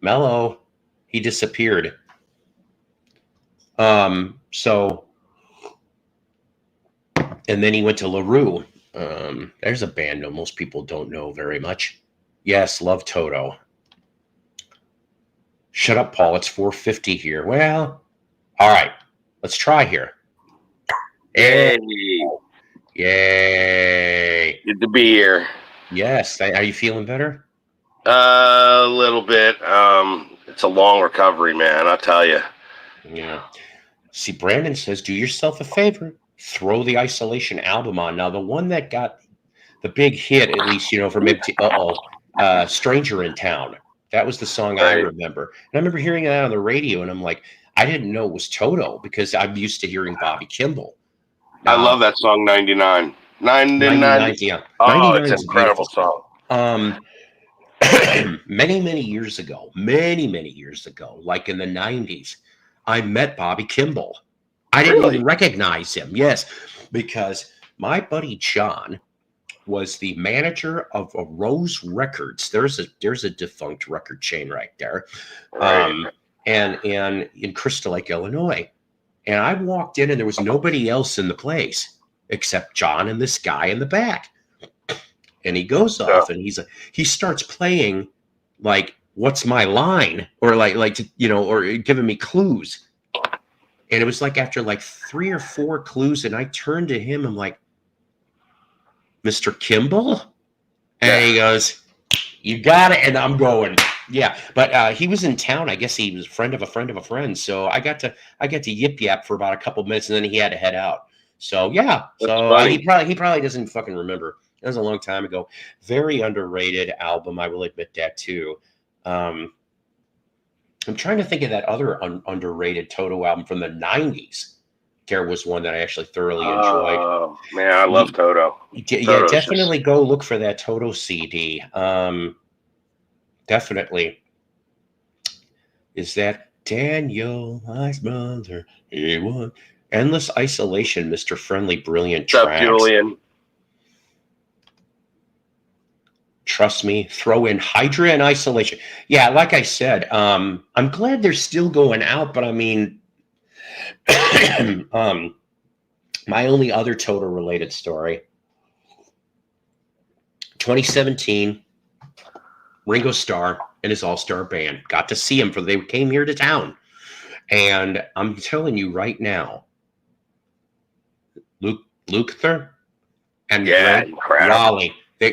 Mello, he disappeared. So, and then he went to LaRue. There's a band that most people don't know very much. Yes, love Toto. Shut up, Paul. It's 4:50 here. Well, all right. Let's try here. Yay. Yay. Good to be here. Yes. Are you feeling better? A little bit. It's a long recovery, man. I'll tell you. Yeah. See, Brandon says, do yourself a favor. Throw the Isolation album on. Now, the one that got the big hit, at least, from Stranger in Town. That was the song I remember. And I remember hearing that on the radio, and I'm like, I didn't know it was Toto because I'm used to hearing Bobby Kimball. I love that song, 99. 99, yeah. Oh, 99 it's an incredible song. Many years ago, like in the 90s, I met Bobby Kimball. I didn't even recognize him. Yes, because my buddy John was the manager of Rose Records. There's a defunct record chain right there, and in Crystal Lake, Illinois. And I walked in, and there was nobody else in the place except John and this guy in the back. And he goes off, and he starts playing like, "What's my line?" or or giving me clues. And it was like after like 3 or 4 clues, and I turned to him. I'm like, "Mr. Kimball?" And he goes, "You got it." And I'm going, "Yeah." But he was in town. I guess he was a friend of a friend of a friend. So I got to yip yap for about a couple minutes, and then he had to head out. So yeah. He probably doesn't fucking remember. That was a long time ago. Very underrated album. I will admit that too. I'm trying to think of that other underrated Toto album from the 90s. There was one that I actually thoroughly enjoyed. Oh, man, I love Toto. Yeah, definitely go look for that Toto CD. Definitely. Is that Daniel, my brother? He won. Endless Isolation, Mr. Friendly, brilliant tracks. What's up, Julian? Trust me, throw in Hydra and Isolation. Yeah, like I said, I'm glad they're still going out, but I mean, my only other Toto related story, 2017, Ringo Starr and his all-star band. Got to see him they came here to town. And I'm telling you right now, Lukather and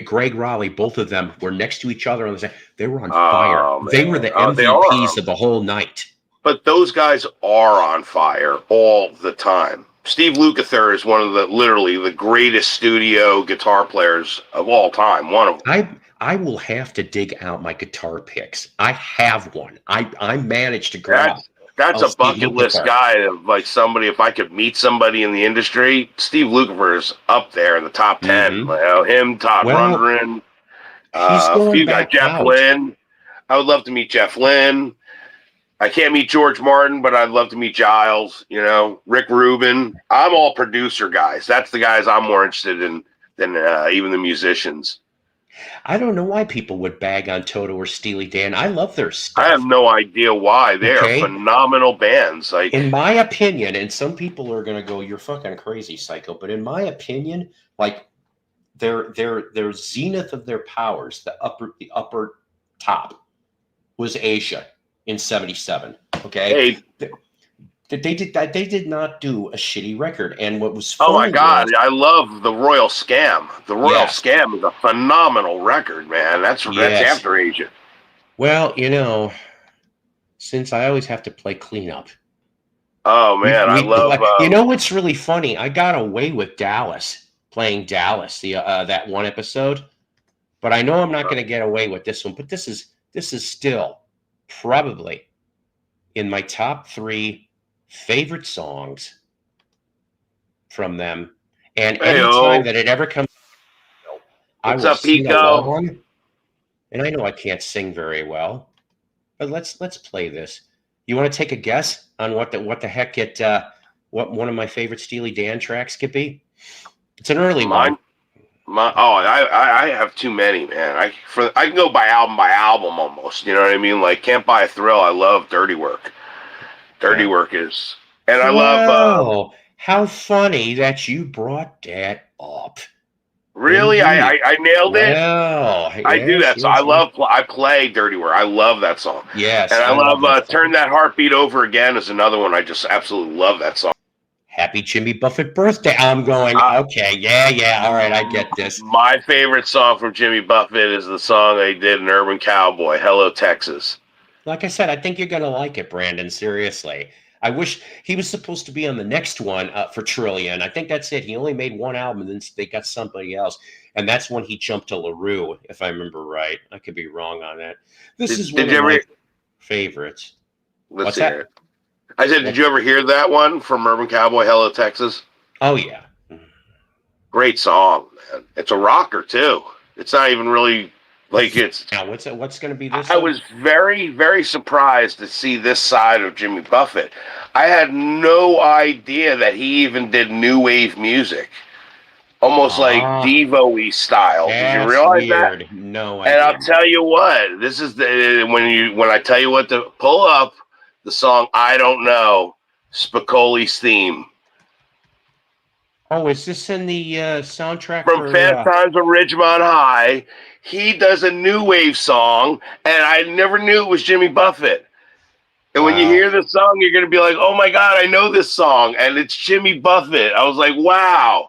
Greg Raleigh, both of them were next to each other on the side. They were on fire. Man. They were the MVPs of the whole night. But those guys are on fire all the time. Steve Lukather is one of literally the greatest studio guitar players of all time. One of them. I will have to dig out my guitar picks. I have one. I managed to grab. That's a bucket list guy of like somebody. If I could meet somebody in the industry, Steve Lukather is up there in the top 10. Mm-hmm. Him, Todd Rundgren, a few guys. Jeff Lynne. I would love to meet Jeff Lynne. I can't meet George Martin, but I'd love to meet Giles. Rick Rubin. I'm all producer guys. That's the guys I'm more interested in than even the musicians. I don't know why people would bag on Toto or Steely Dan. I love their stuff. I have no idea why. They are phenomenal bands. Like, in my opinion, and some people are going to go, "You're fucking crazy, psycho." But in my opinion, like their zenith of their powers, the upper top, was Asia in '77. Okay. Hey. They did not do a shitty record, and what was oh my god, I love the Royal Scam. The Royal Scam is a phenomenal record, man. That's after Asia. Well, since I always have to play cleanup. Oh man, I love. What's really funny? I got away with playing Dallas, that one episode, but I know I'm not going to get away with this one. But this is still probably in my top 3 favorite songs from them, and anytime that it ever comes, I will sing along. And I know I can't sing very well, but let's play this. You want to take a guess on what the heck it what one of my favorite Steely Dan tracks could be? It's an early one. I have too many, man. I can go by album almost. You know what I mean? Like Can't Buy a Thrill. I love Dirty Work. Dirty Work is, and I love. How funny that you brought that up. Really, I nailed it. I do that. So I play Dirty Work. I love that song. Yes, and I love Turn That Heartbeat Over Again is another one. I just absolutely love that song. Happy Jimmy Buffett birthday. I'm going, okay, yeah, all right, I get this. My favorite song from Jimmy Buffett is the song they did in Urban Cowboy, Hello, Texas. Like I said, I think you're going to like it, Brandon, seriously. I wish he was supposed to be on the next one for Trillion. I think that's it. He only made one album, and then they got somebody else. And that's when he jumped to LaRue, if I remember right. I could be wrong on that. This is one of my favorites. Let's hear it. I said, did you ever hear that one from Urban Cowboy, Hello, Texas? Oh, yeah. Great song, man. It's a rocker, too. It's not even really like it's... Now, what's going to be this I was very, very surprised to see this side of Jimmy Buffett. I had no idea that he even did new wave music. Almost like Devo-y style. Did you realize that? No, and I'll tell you what, this is when I tell you what to pull up, the song I Don't Know, Spicoli's theme. Oh, is this in the soundtrack from Fast Times at Ridgemont High? He does a new wave song, and I never knew it was Jimmy Buffett. And when you hear the song, you're going to be like, oh my God, I know this song. And it's Jimmy Buffett. I was like, wow.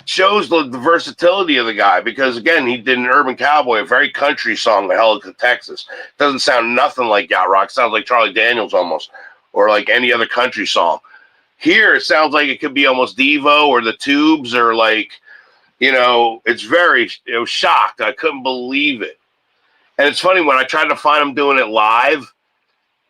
Shows the versatility of the guy, because again, he did an Urban Cowboy, a very country song, The Hell of Texas. Doesn't sound nothing like yacht rock. Sounds like Charlie Daniels almost, or like any other country song. Here, it sounds like it could be almost Devo or the Tubes, or like, it's very, it was shocked. I couldn't believe it. And it's funny, when I tried to find him doing it live,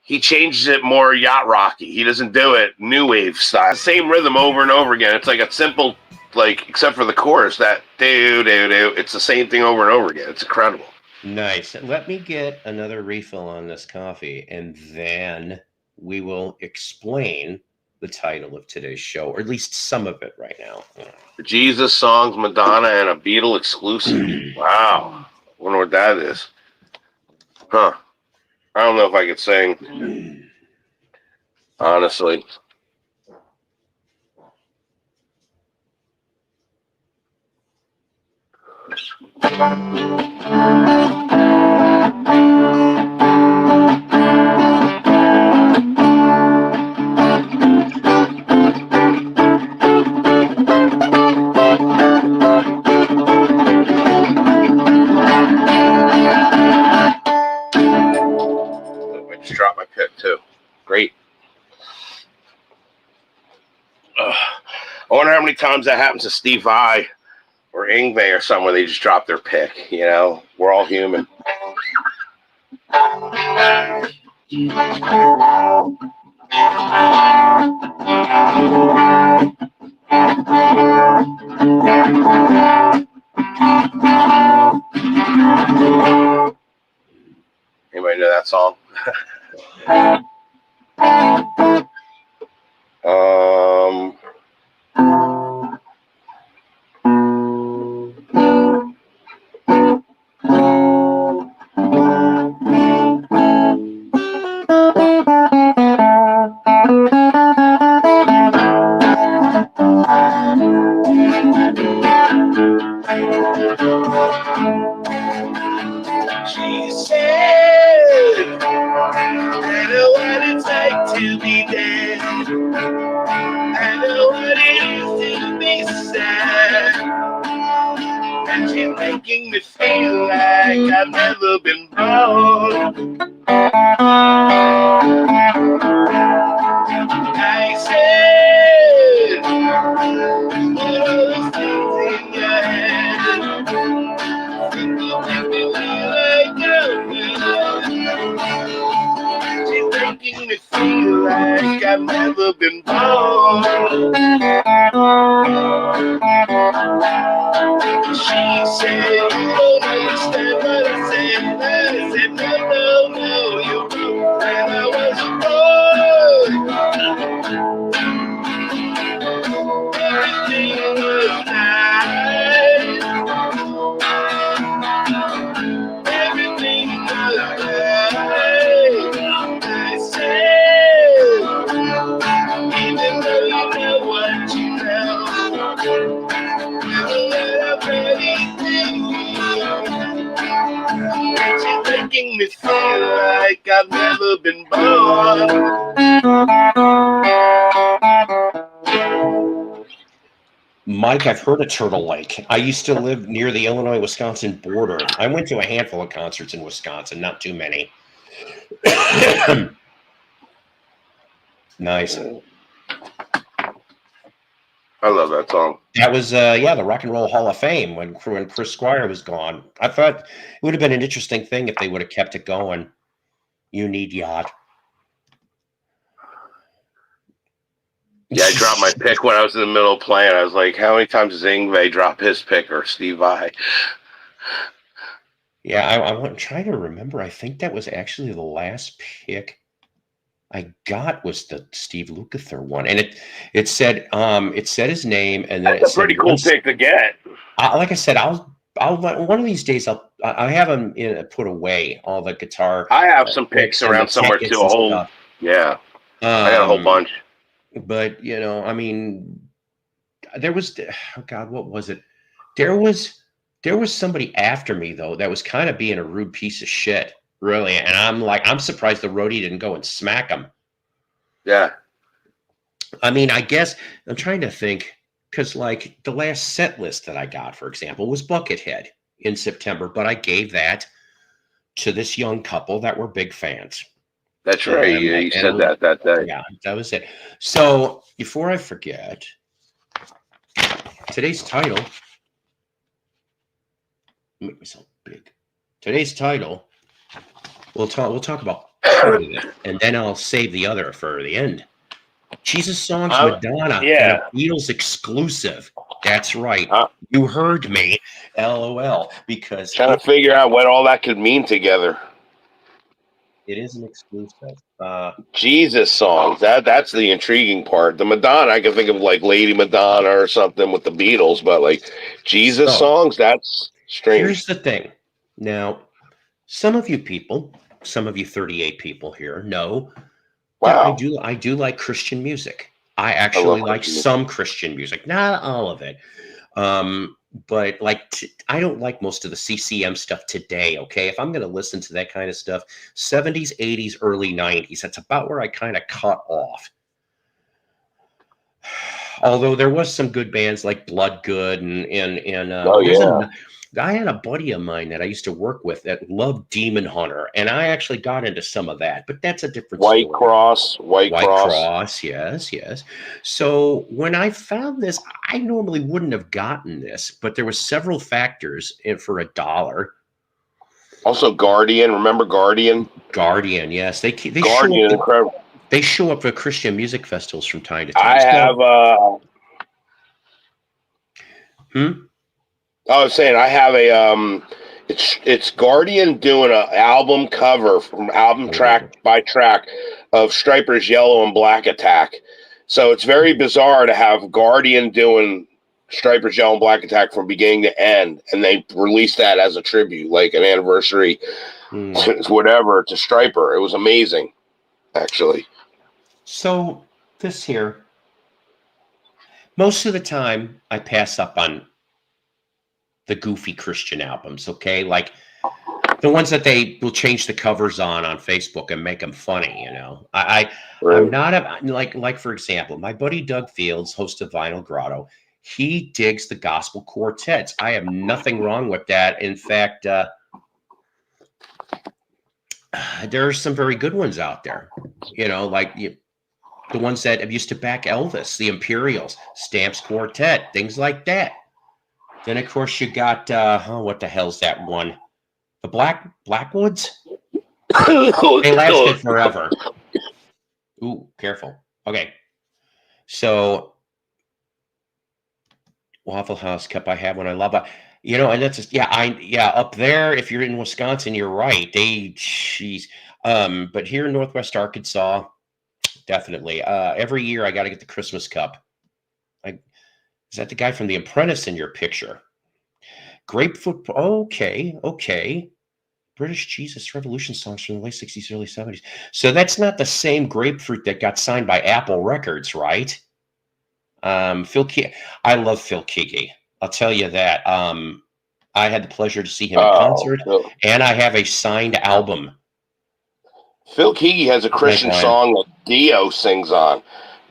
he changes it more yacht rocky. He doesn't do it new wave style. Same rhythm over and over again. It's like a simple, like, except for the chorus, that do. It's the same thing over and over again. It's incredible. Nice. Let me get another refill on this coffee, and then we will explain the title of today's show, or at least some of it right now. The Jesus Songs, Madonna, and a Beatles exclusive. Wow. I wonder what that is. Huh. I don't know if I could sing. Honestly. Drop my pick too. Great. I wonder how many times that happens to Steve Vai or Ingve or somewhere they just drop their pick. We're all human. Anybody know that song? She said, I know what it's like to be dead. I know what it is to be sad. And she's making me feel like I've never been born. I said, what are those things in your head? You make me feel like she's making me feel like I've never been born. She said, you don't understand what I said. I said, no, you're wrong. When I was a boy, like I've never been born. Mike, I've heard of Turtle Lake. I used to live near the Illinois-Wisconsin border. I went to a handful of concerts in Wisconsin, not too many. Nice. I love that song. That was, the Rock and Roll Hall of Fame when Chris Squire was gone. I thought it would have been an interesting thing if they would have kept it going. You Need Yacht. Yeah, I dropped my pick when I was in the middle of playing. I was like, how many times does Yngwie drop his pick or Steve Vai? Yeah, I'm trying to remember. I think that was actually the last pick I got was the Steve Lukather one, and it said his name, and then that's a pretty cool pick to get. Like I said, I'll one of these days I have them put away all the guitar. I have some picks around somewhere too. I got a whole bunch. But I mean, there was what was it? There was somebody after me though that was kind of being a rude piece of shit. Really, and I'm surprised the roadie didn't go and smack him. Yeah. I mean, I guess I'm trying to think because like the last set list that I got, for example, was Buckethead in September, but I gave that to this young couple that were big fans. That's right. You said that day. Yeah, that was it. So before I forget, today's title. Make myself big. Today's title. We'll talk about part of it, and then I'll save the other for the end. Jesus Songs, Madonna, and a Beatles exclusive. That's right. You heard me. LOL. Because trying to figure out what all that could mean together. It is an exclusive. Jesus Songs. That's the intriguing part. The Madonna, I can think of like Lady Madonna or something with the Beatles, but like Jesus Songs, that's strange. Here's the thing. Now, some of you 38 people here know that I do like Christian music. I actually like some Christian music, not all of it. But like I don't like most of the CCM stuff today, okay? If I'm going to listen to that kind of stuff, 70s, 80s, early 90s, that's about where I kind of cut off. Although there was some good bands like Bloodgood and I had a buddy of mine that I used to work with that loved Demon Hunter, and I actually got into some of that, but that's a different story. White Cross, yes. So when I found this, I normally wouldn't have gotten this, but there were several factors for $1. Also, Guardian. Remember Guardian? Guardian, yes. They Guardian, incredible. They show up for Christian music festivals from time to time. I was saying I have a it's Guardian doing an album cover from album track by track of Stryper's Yellow and Black Attack. So it's very bizarre to have Guardian doing Stryper's Yellow and Black Attack from beginning to end, and they released that as a tribute, like an anniversary, whatever, to Stryper. It was amazing, actually. So this here, most of the time I pass up on the goofy Christian albums, okay? Like the ones that they will change the covers on Facebook and make them funny, I'm not like for example, my buddy Doug Fields, host of Vinyl Grotto, he digs the gospel quartets. I have nothing wrong with that. In fact, there are some very good ones out there, like the ones that used to back Elvis, the Imperials, Stamps Quartet, things like that. Then, of course, you got, what the hell's that one? The Blackwoods? They lasted forever. Ooh, careful. Okay. So, Waffle House Cup, I have one. I love it. And that's just, up there, if you're in Wisconsin, you're right. But here in Northwest Arkansas, definitely. Every year, I got to get the Christmas Cup. Is that the guy from The Apprentice in your picture? Grapefruit. Okay. British Jesus Revolution songs from the late 60s, early 70s. So that's not the same Grapefruit that got signed by Apple Records, right? I love Phil Keaggy. I'll tell you that. I had the pleasure to see him in concert, and I have a signed album Phil Keaggy has a Christian song that Dio sings on.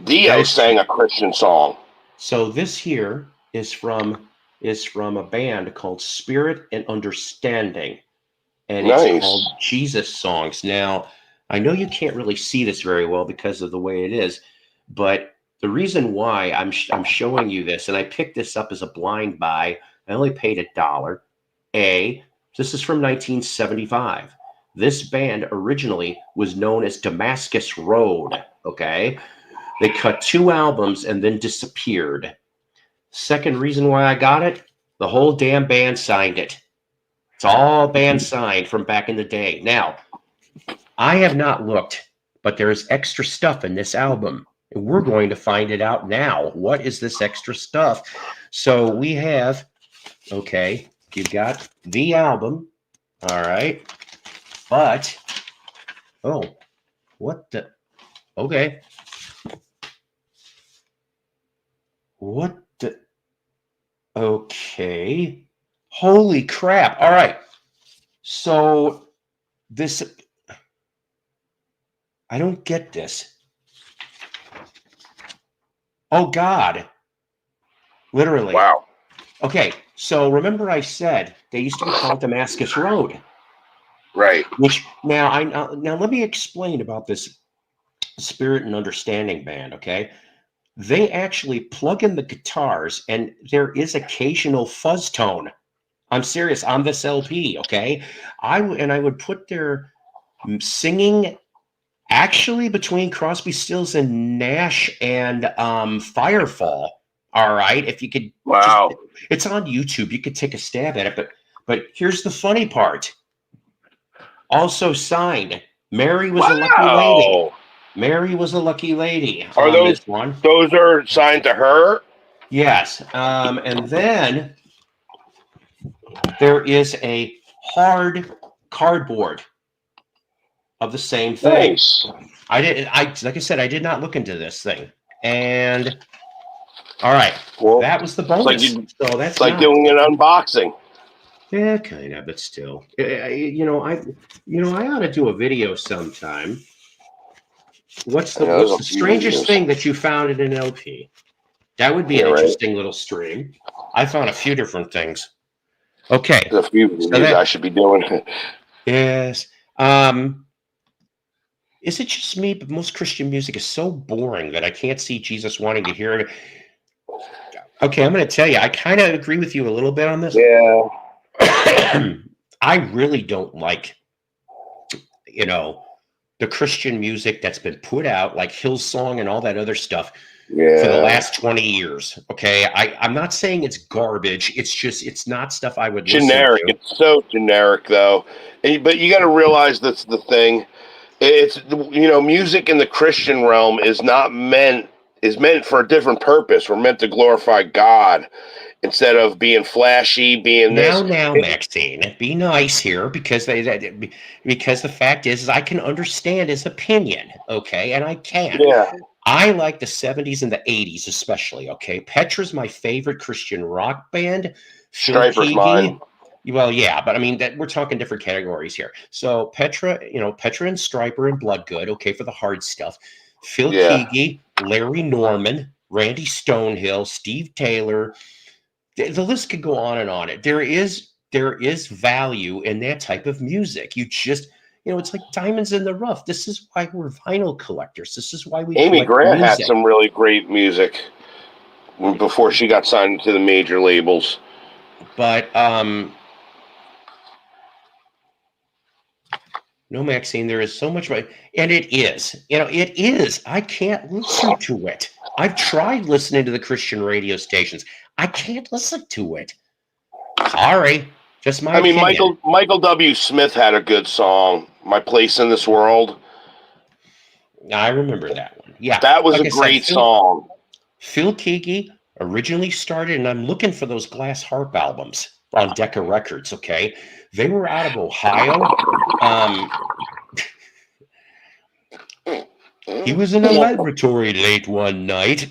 Dio sang a Christian song. So this here is from a band called Spirit and Understanding, and it's called Jesus Songs. Now, I know you can't really see this very well because of the way it is, but the reason why I'm showing you this, and I picked this up as a blind buy, I only paid $1. This is from 1975. This band originally was known as Damascus Road, okay? They cut 2 albums and then disappeared. Second reason why I got it, the whole damn band signed it. It's all band signed from back in the day. Now, I have not looked, but there's extra stuff in this album. And we're going to find it out now. What is this extra stuff? So we have, okay, you've got the album. All right. But, oh, what the, okay. What the, okay. Holy crap. All right. So this, I don't get this. Oh, God. Literally. Wow. Okay. So remember I said they used to be called Damascus Road. Right. Which now now let me explain about this Spirit and Understanding band, okay? They actually plug in the guitars and there is occasional fuzz tone. I'm serious, on this LP, okay? I would put their singing actually between Crosby, Stills and Nash and Firefall. All right, if you could, wow, it's on YouTube. You could take a stab at it, but here's the funny part. Also signed, Mary was a lucky lady. Mary was a lucky lady. Are those this one? Those are signed to her? Yes, and then there is a hard cardboard of the same thing. Nice. Like I said, I did not look into this thing. And all right, well, that was the bonus. It's like doing an unboxing. Yeah, kind of, but still, I ought to do a video sometime. What's the strangest thing that you found in an LP? That would be an interesting little stream. I found a few different things. Okay, there's a few things I should be doing. Yes. Is it just me? But most Christian music is so boring that I can't see Jesus wanting to hear it. Okay, I'm going to tell you, I kind of agree with you a little bit on this. Yeah. I really don't like, the Christian music that's been put out, like Hillsong and all that other stuff, for the last 20 years. Okay, I'm not saying it's garbage. It's just, it's not stuff I would generic. Listen to. It's so generic, though. But you got to realize that's the thing. It's music in the Christian realm is meant for a different purpose. We're meant to glorify God instead of being flashy, being now, Maxine, be nice here because because the fact is I can understand his opinion, okay, and I can. Yeah. I like the 70s and the 80s especially, okay? Petra's my favorite Christian rock band. Stryper's mine. Well, yeah, but I mean that we're talking different categories here. So Petra and Stryper and Bloodgood, okay, for the hard stuff. Phil Keaggy, Larry Norman, Randy Stonehill, Steve Taylor. The list could go on and on. There is value in that type of music. You just, it's like diamonds in the rough. This is why we're vinyl collectors. This is why we. Amy Grant had some really great music before she got signed to the major labels. But no, Maxine, there is so much, and it is. It is. I can't listen to it. I've tried listening to the Christian radio stations. I can't listen to it. Sorry, just my opinion. Michael W. Smith had a good song, "My Place in This World." I remember that one. Yeah, that was a great song. Phil Keaggy originally started, and I'm looking for those Glass Harp albums on Decca Records. Okay, they were out of Ohio. He was in a laboratory late one night.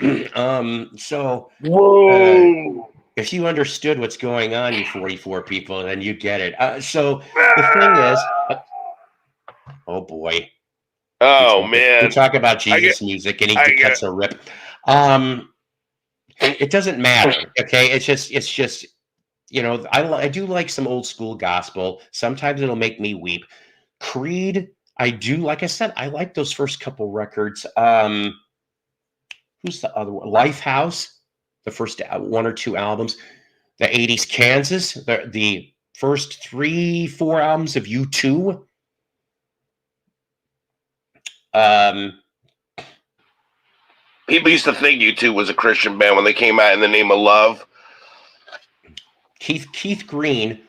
So if you understood what's going on, you 44 people, then you get it. So the thing is, oh boy, Oh man, we talk about Jesus music, and he cuts a rip. It doesn't matter. Okay, it's just I do like some old school gospel. Sometimes it'll make me weep. Creed, I do. Like I said, I like those first couple records. Who's the other one? Lifehouse, the first one or two albums. The 80s Kansas, the first 3-4 albums of U2. People used to think U2 was a Christian band when they came out in the name of love. Keith Green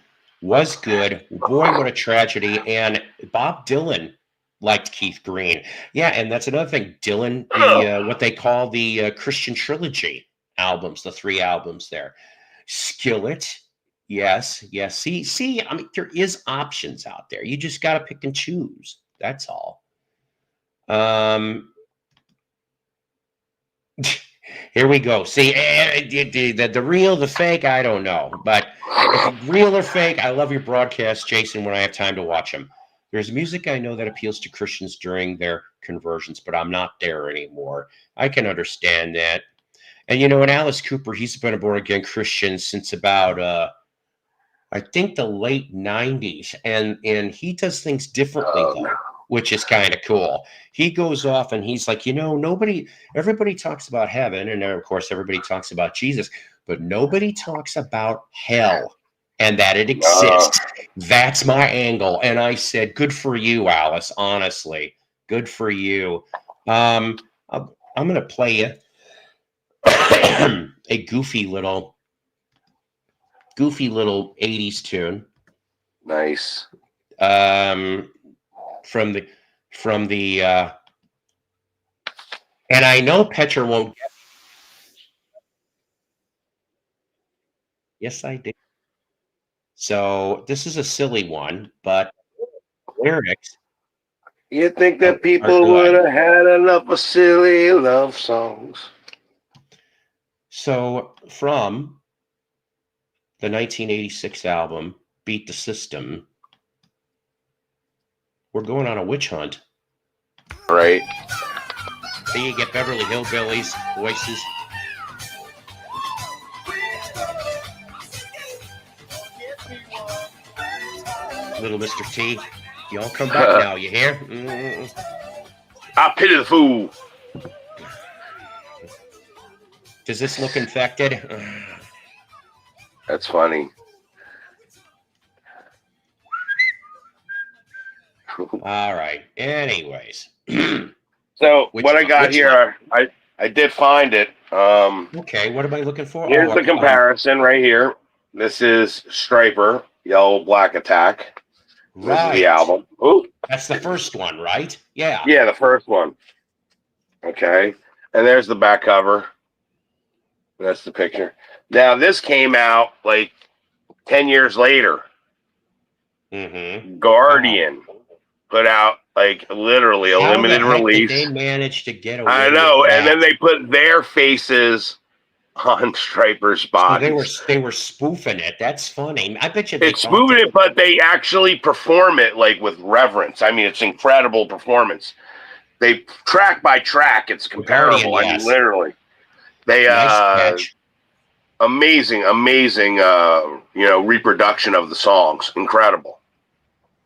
was good. Boy, what a tragedy. And Bob Dylan liked Keith Green. Yeah, and that's another thing. Dylan, what they call the Christian trilogy albums, the 3 albums there. Skillet, yes. See, I mean, there is options out there. You just got to pick and choose. That's all. Here we go. See, the real, the fake, I don't know. But if it's real or fake, I love your broadcast, Jason, when I have time to watch them. There's music I know that appeals to Christians during their conversions, but I'm not there anymore. I can understand that. And, and Alice Cooper, he's been a born-again Christian since about, I think, the late 90s. And he does things differently, though, which is kind of cool. He goes off and he's like, everybody talks about heaven. And of course, everybody talks about Jesus, but nobody talks about hell and that it exists. That's my angle. And I said, good for you, Alice. Honestly, good for you. I'm going to play you a goofy little 80s tune. Nice. From the and I know Petra won't get. Yes, I did. So this is a silly one, but lyrics. You think that people would have had enough of silly love songs? So from the 1986 album, Beat the System, we're going on a witch hunt. Right. Then you get Beverly Hillbillies, voices. Little Mr. T. Y'all come back now, you hear? I pity the fool. Does this look infected? That's funny. All right. Anyways. So what I got here, I did find it. Okay, what am I looking for? Here's the comparison right here. This is Striper, Yellow Black Attack. Right. This is the album. Ooh. That's the first one, right? Yeah. Yeah, the first one. Okay. And there's the back cover. That's the picture. Now, this came out like 10 years later. Mm-hmm. Guardian put out like literally a limited release. Did they managed to get away? I know, and then they put their faces on Striper's body. So they were spoofing it. That's funny. I bet you it's spoofing it, but they actually perform it like with reverence. I mean, it's incredible performance. They track by track, it's comparable. Guardian, yes. I mean, literally, they nice amazing, reproduction of the songs. Incredible.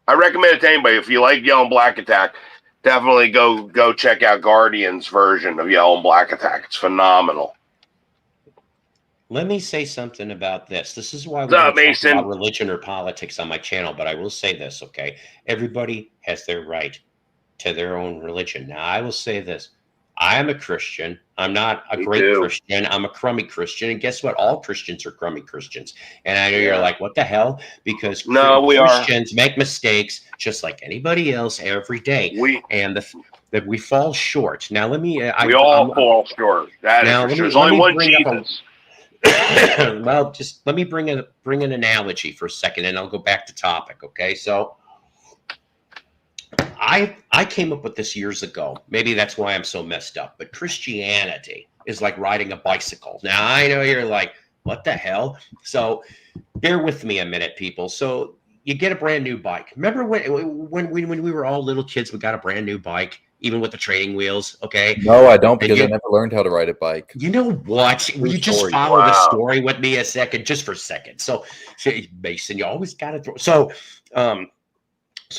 I recommend it to anybody. If you like Yellow and Black Attack, definitely go check out Guardian's version of Yellow and Black Attack. It's phenomenal. Let me say something about this. This is why we don't talk about religion or politics on my channel, but I will say this, okay? Everybody has their right to their own religion. Now, I will say this. I am a Christian. I'm not a great Christian. I'm a crummy Christian. And guess what? All Christians are crummy Christians. And I know you're like, what the hell? Because Christians make mistakes just like anybody else every day. That we fall short. Now, let me... we all fall short. There's only one Jesus. Well, just let me bring an analogy for a second, and I'll go back to topic, okay? So... I came up with this years ago. Maybe that's why I'm so messed up. But Christianity is like riding a bicycle. Now, I know you're like, what the hell? So bear with me a minute, people. So you get a brand new bike. Remember when we were all little kids, we got a brand new bike? even with the training wheels. Okay. No, I don't, because I never learned how to ride a bike. You know what? Will you just follow the story with me a second, just for a second? So Mason, you always got to throw. So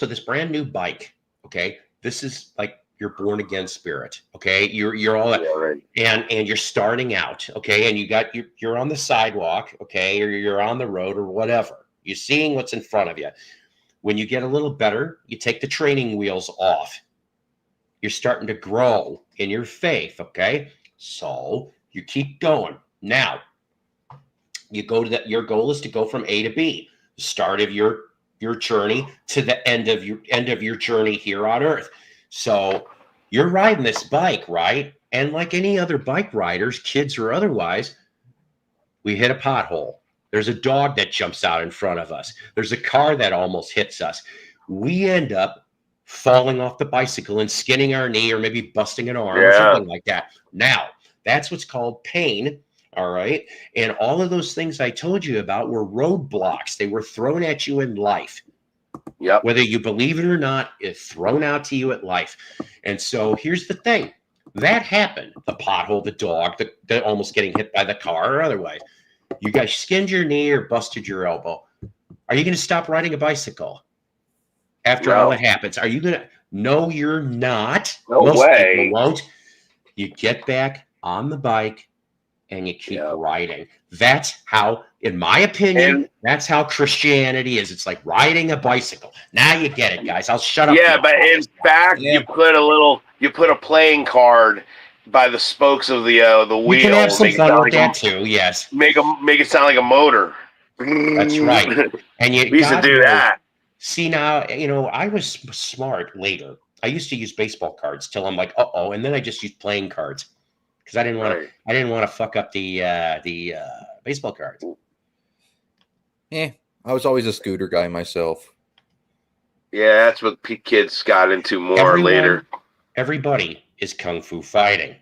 this brand new bike, okay, this is like your born again spirit, okay, you're all right. and you're starting out, okay, and you're on the sidewalk, okay, or you're on the road or whatever, you're seeing what's in front of you. When you get a little better, you take the training wheels off. You're starting to grow in your faith, okay, so you keep going. Now you go to that, your goal is to go from A to B, the start of your journey to the end of your journey here on earth. So you're riding this bike, right? And like any other bike riders, kids or otherwise, we hit a pothole. There's a dog that jumps out in front of us. There's a car that almost hits us. We end up falling off the bicycle and skinning our knee or maybe busting an arm or something like that. Now, that's what's called pain. All right. And all of those things I told you about were roadblocks. They were thrown at you in life. Yep. Whether you believe it or not, it's thrown out to you at life. And so here's the thing. That happened. The pothole, the dog, the almost getting hit by the car or otherwise. You guys skinned your knee or busted your elbow. Are you going to stop riding a bicycle after all that happens? Are you going to? No, you're not. Most people won't. You get back on the bike and you keep riding. That's how, in my opinion, that's how Christianity is. It's like riding a bicycle. Now you get it, guys. I'll shut up. Yeah, but in fact, you put a playing card by the spokes of the wheel. You can have some fun with that too. Yes. Make it sound like a motor. That's right. And you used to do that. See, now, I was smart later. I used to use baseball cards till I'm like, and then I just used playing cards. Because I didn't want to fuck up the baseball cards. I was always a scooter guy myself. Yeah, that's what kids got into more later. Everybody is kung fu fighting.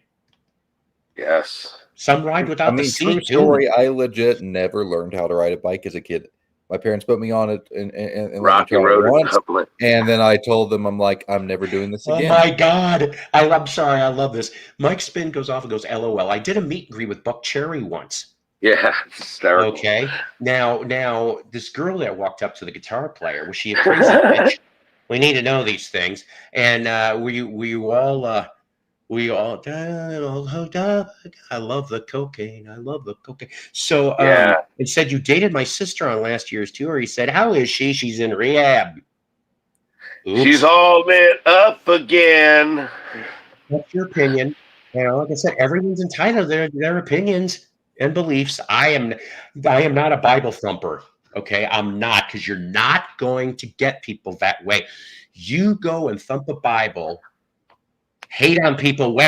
Yes. Some ride without the seat. True story. I legit never learned how to ride a bike as a kid. My parents put me on it and Rocky Road once, and then I told them, I'm like, I'm never doing this again. Oh my God. I'm sorry. I love this. Mike Spin goes off and goes, LOL. I did a meet and greet with Buck Cherry once. Yeah. Hysterical. Okay. Now, this girl that walked up to the guitar player, was she a crazy bitch? We need to know these things. And we all hooked up. I love the cocaine. I love the cocaine. So it said you dated my sister on last year's tour. He said, how is she? She's in rehab. Oops. She's all lit up again. What's your opinion? Like I said, everyone's entitled to their opinions and beliefs. I am not a Bible thumper. Okay, I'm not, because you're not going to get people that way. You go and thump a Bible, hate on people.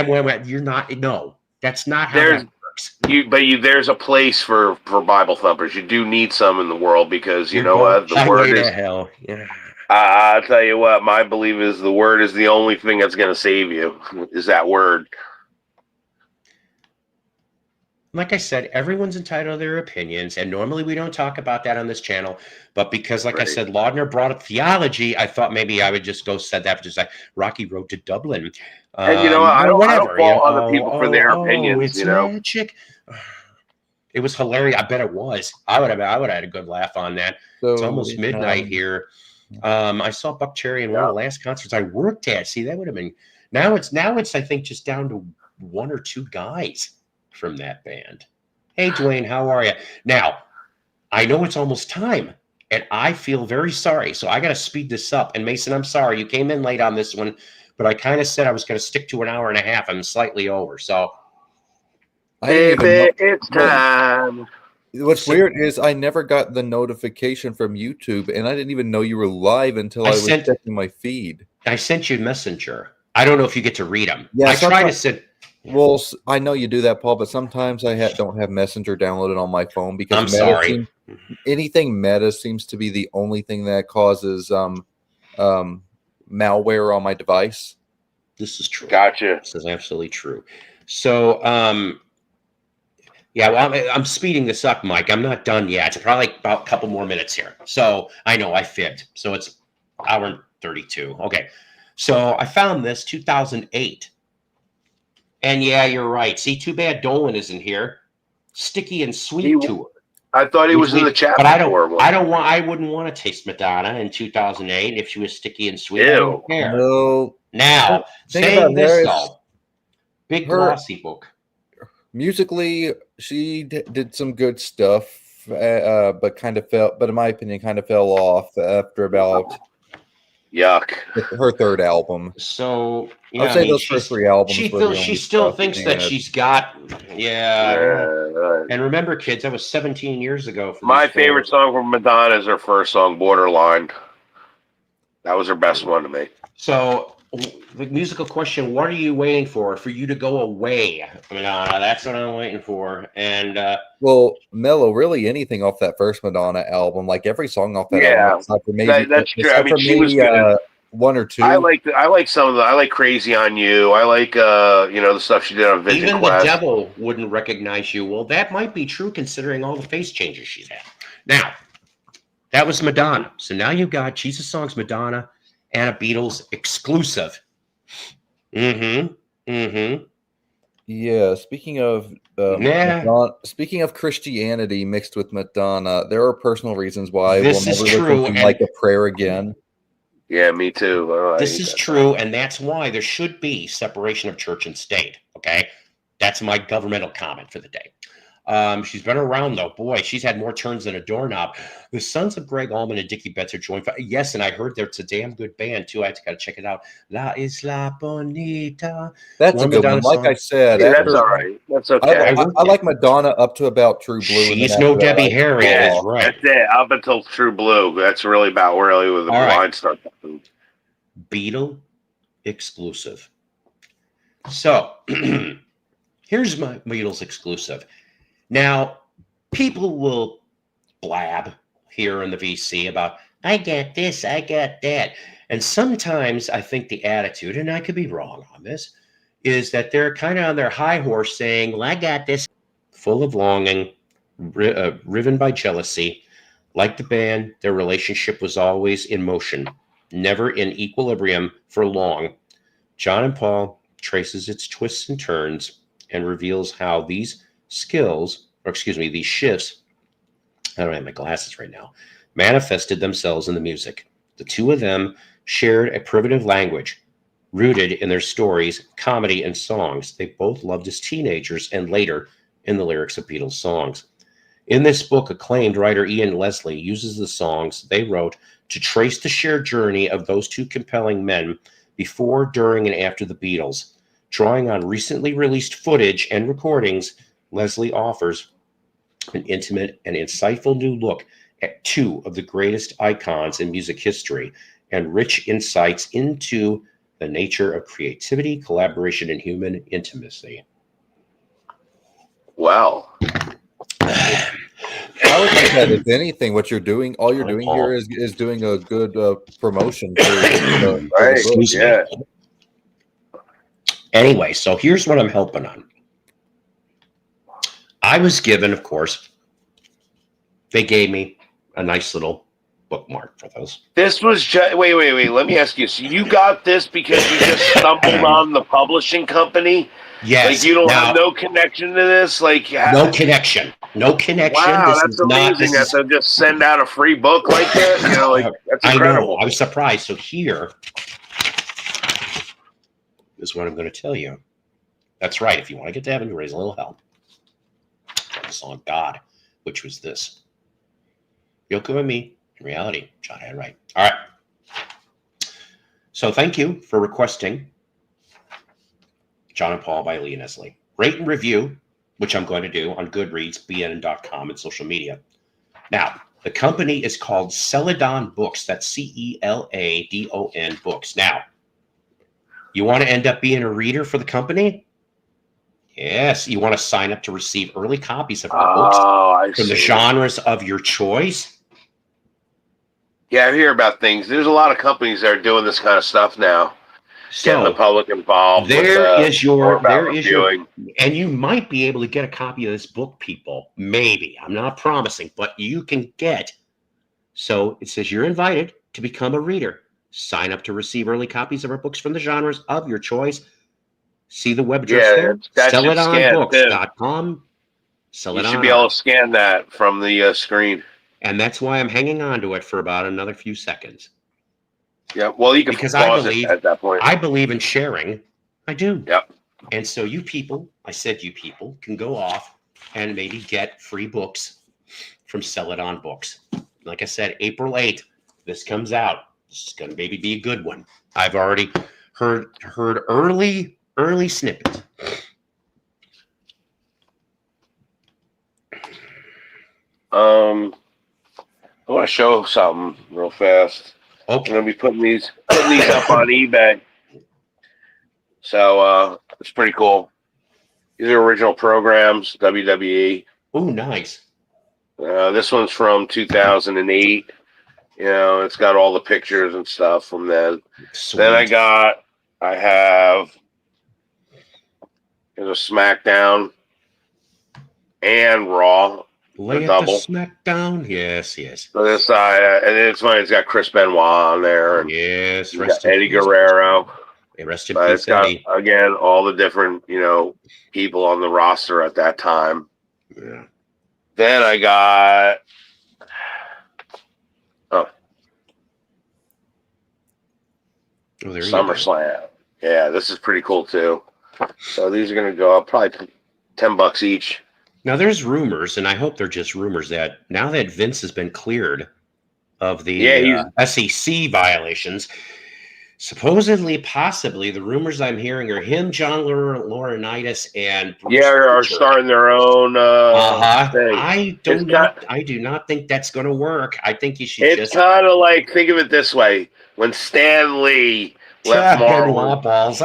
You're not. No, that's not how that works. There's a place for Bible thumpers. You do need some in the world, because you know what, the word is hell. Yeah. I'll tell you what, my belief is the word is the only thing that's going to save you. Is that word. Like I said, everyone's entitled to their opinions, and normally we don't talk about that on this channel. But because, like I said, Laudner brought up theology, I thought maybe I would just go said that, just like Rocky Road to Dublin. And I don't fault other people for their opinions. It's magic. It was hilarious. I bet it was. I would have had a good laugh on that. So, it's almost midnight here. I saw Buck Cherry in one of the last concerts I worked at. See, that would have been. Now it's I think just down to one or two guys from that band. Hey, Dwayne, how are you? Now, I know it's almost time, and I feel very sorry, so I got to speed this up. And Mason, I'm sorry, you came in late on this one, but I kind of said I was going to stick to an hour and a half. I'm slightly over, so. It's time. What's weird is I never got the notification from YouTube, and I didn't even know you were live until I was checking my feed. I sent you a messenger. I don't know if you get to read them. Yeah, I try to send. Well, I know you do that, Paul, but sometimes I don't have Messenger downloaded on my phone because anything Meta seems to be the only thing that causes malware on my device. This is true. Gotcha. This is absolutely true. So, yeah, well, I'm speeding this up, Mike. I'm not done yet. It's probably about a couple more minutes here. So I know I fibbed. So it's hour and 32. Okay. So I found this 2008. And yeah, you're right. See, too bad Dolan isn't here. Sticky and Sweet Tour. I thought he was in the chat. But I wouldn't want to taste Madonna in 2008 if she was sticky and sweet. Ew. I don't care. No. Now, saying this though, big glossy book. Musically, she did some good stuff, but in my opinion, kind of fell off after about her third album. So I'd say those first three albums. She still thinks that she's got, And remember, kids, that was 17 years ago. My favorite song from Madonna is her first song, "Borderline." That was her best one to me. So, the musical question: what are you waiting for you to go away, Madonna? That's what I'm waiting for. And well, Mello, really anything off that first Madonna album, like every song off that album, that's true. I mean, she was good. One or two. I like some of the. I like "Crazy on You." I like the stuff she did on Vision Even Quest. The devil wouldn't recognize you. Well, that might be true considering all the face changes she's had. Now, that was Madonna. So now you've got Jesus Songs Madonna and a Beatles exclusive. Yeah. Speaking of Madonna, speaking of Christianity mixed with Madonna, there are personal reasons why we'll never listen to Like a Prayer again. Yeah, me too. This is true, and that's why there should be separation of church and state. Okay, that's my governmental comment for the day. She's been around though. Boy, she's had more turns than a doorknob. The sons of Greg Allman and Dickie Betts are joined. Yes, and I heard it's a damn good band too. I got to check it out. La Isla Bonita. That's a good one. Like I said, that's all right. That's okay. I like Madonna up to about True Blue. She's no Debbie Harry. Yeah, right. That's it. Up until True Blue. That's really about where the blind stuff happened. Beatle exclusive. So here's my Beatles exclusive. Now, people will blab here in the VC about, I got this, I got that. And sometimes I think the attitude, and I could be wrong on this, is that they're kind of on their high horse saying, well, I got this, full of longing, riven by jealousy. Like the band, their relationship was always in motion, never in equilibrium for long. John and Paul traces its twists and turns and reveals how these these shifts, I don't have my glasses right now, manifested themselves in the music. The two of them shared a primitive language rooted in their stories, comedy, and songs they both loved as teenagers and later in the lyrics of Beatles songs. In this book, acclaimed writer Ian Leslie uses the songs they wrote to trace the shared journey of those two compelling men before, during, and after the Beatles. Drawing on recently released footage and recordings, Leslie offers an intimate and insightful new look at two of the greatest icons in music history and rich insights into the nature of creativity, collaboration, and human intimacy. Wow. I would think that if anything, what you're doing, all you're doing here is doing a good promotion. Yeah. Anyway, so here's what I'm helping on. I was given, of course, they gave me a nice little bookmark for those. This was just, wait. Let me ask you. So you got this because you just stumbled on the publishing company? Yes. Like you don't have no connection to this? Like no connection. No connection. Wow, that's amazing that they'll just send out a free book like that. You know, like that's incredible. I know. I was surprised. So here is what I'm going to tell you. That's right. If you want to get to heaven, raise a little hell. The song God, which was this. Yoko and me, in reality, John had it right. All right. So thank you for requesting John and Paul by Lee and Leslie. Rate and review, which I'm going to do on Goodreads, BNN.com, and social media. Now, the company is called Celadon Books. That's Celadon Books. Now, you want to end up being a reader for the company? Yes, you want to sign up to receive early copies of our books from the genres of your choice? Yeah, I hear about things. There's a lot of companies that are doing this kind of stuff now. So getting the public involved. There is your, and you might be able to get a copy of this book, people. Maybe. I'm not promising, but you can get. So it says you're invited to become a reader. Sign up to receive early copies of our books from the genres of your choice. See the web address there. SellItOnBooks.com. You should be able to scan that from the screen. And that's why I'm hanging on to it for about another few seconds. Yeah, well, you can pause it at that point. I believe in sharing. I do. Yep. And so you people, can go off and maybe get free books from Sell It On Books. Like I said, April 8th, this comes out. This is going to maybe be a good one. I've already heard early snippets. I want to show something real fast. Okay. I'm going to be putting these up on eBay. So it's pretty cool. These are original programs, WWE. Oh, nice. This one's from 2008. You know, it's got all the pictures and stuff from then. Sweet. Then I have there's a SmackDown and Raw. Lay at the SmackDown. Yes. So this side, and it's funny, it's got Chris Benoit on there. And yes. Eddie Guerrero. Rest in peace, it's got, again, all the different, people on the roster at that time. Yeah. Then I got SummerSlam. Yeah, this is pretty cool too. So these are going to go up probably $10 each. Now there's rumors, and I hope they're just rumors, that now that Vince has been cleared of the SEC violations, supposedly, possibly, the rumors I'm hearing are him, John Laurinaitis, and Bruce are starting their own thing. I do not think that's going to work. I think you should. It's kind of like, think of it this way: when Stan Lee left Marvel, balls.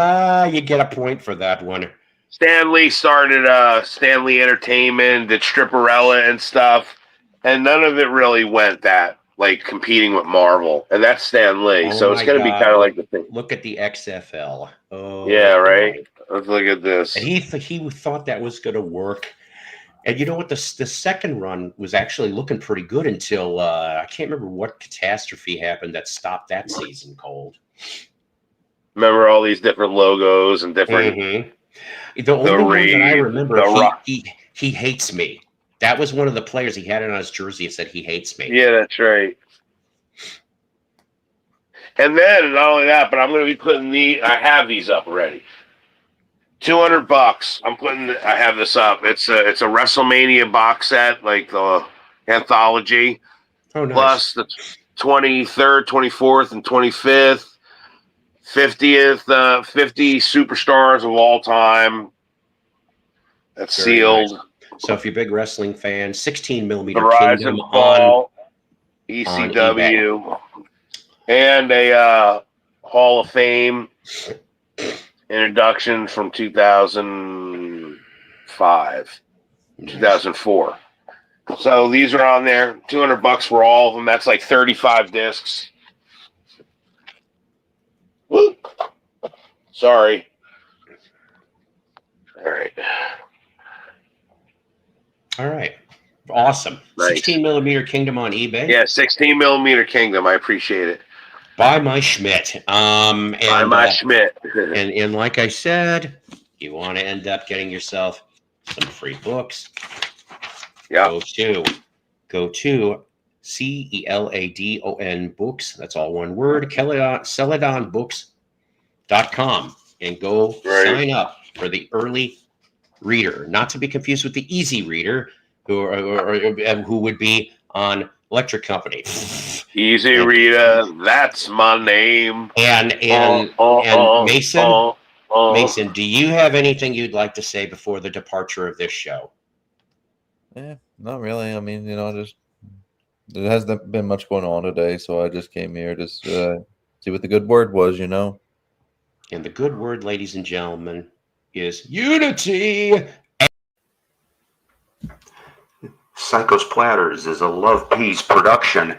You get a point for that one. Stan Lee started Stan Lee Entertainment, did Stripperella and stuff, and none of it really went that. Like competing with Marvel, and that's Stan Lee. So it's going to be kind of like the thing. Look at the XFL. Oh, yeah, right. Let's look at this. And he thought that was going to work. And you know what? The second run was actually looking pretty good until I can't remember what catastrophe happened that stopped that season cold. Remember all these different logos and different. Mm-hmm. The only one that I remember, he hates me. That was one of the players. He had it on his jersey. It said, "He hates me." Yeah, that's right. And then not only that, but I'm going to be putting I have these up already. $200. I have this up. It's a WrestleMania box set, like the anthology. Oh, nice. Plus the 23rd, 24th, and 25th, 50th, 50 superstars of all time. That's very sealed. Nice. So if you're a big wrestling fan, 16mm The Rise Kingdom and Fall, ECW, and a Hall of Fame introduction from 2005, 2004. So these are on there. $200 for all of them. That's like 35 discs. Woo. Sorry. All right. Awesome. Nice. 16mm Kingdom on eBay. Yeah, 16mm Kingdom. I appreciate it. Buy my Schmidt. Buy my Schmidt. and like I said, you want to end up getting yourself some free books. Yeah. Go to CELADON Books. That's all one word. SellItOnBooks.com and go sign up for the early reader, not to be confused with the easy reader, who would be on Electric Company. Easy reader, that's my name. And Mason, do you have anything you'd like to say before the departure of this show? Yeah, not really. I mean, just there hasn't been much going on today, so I just came here to see what the good word was, And the good word, ladies and gentlemen, is unity. Psycho's Platters is a Love Peace production.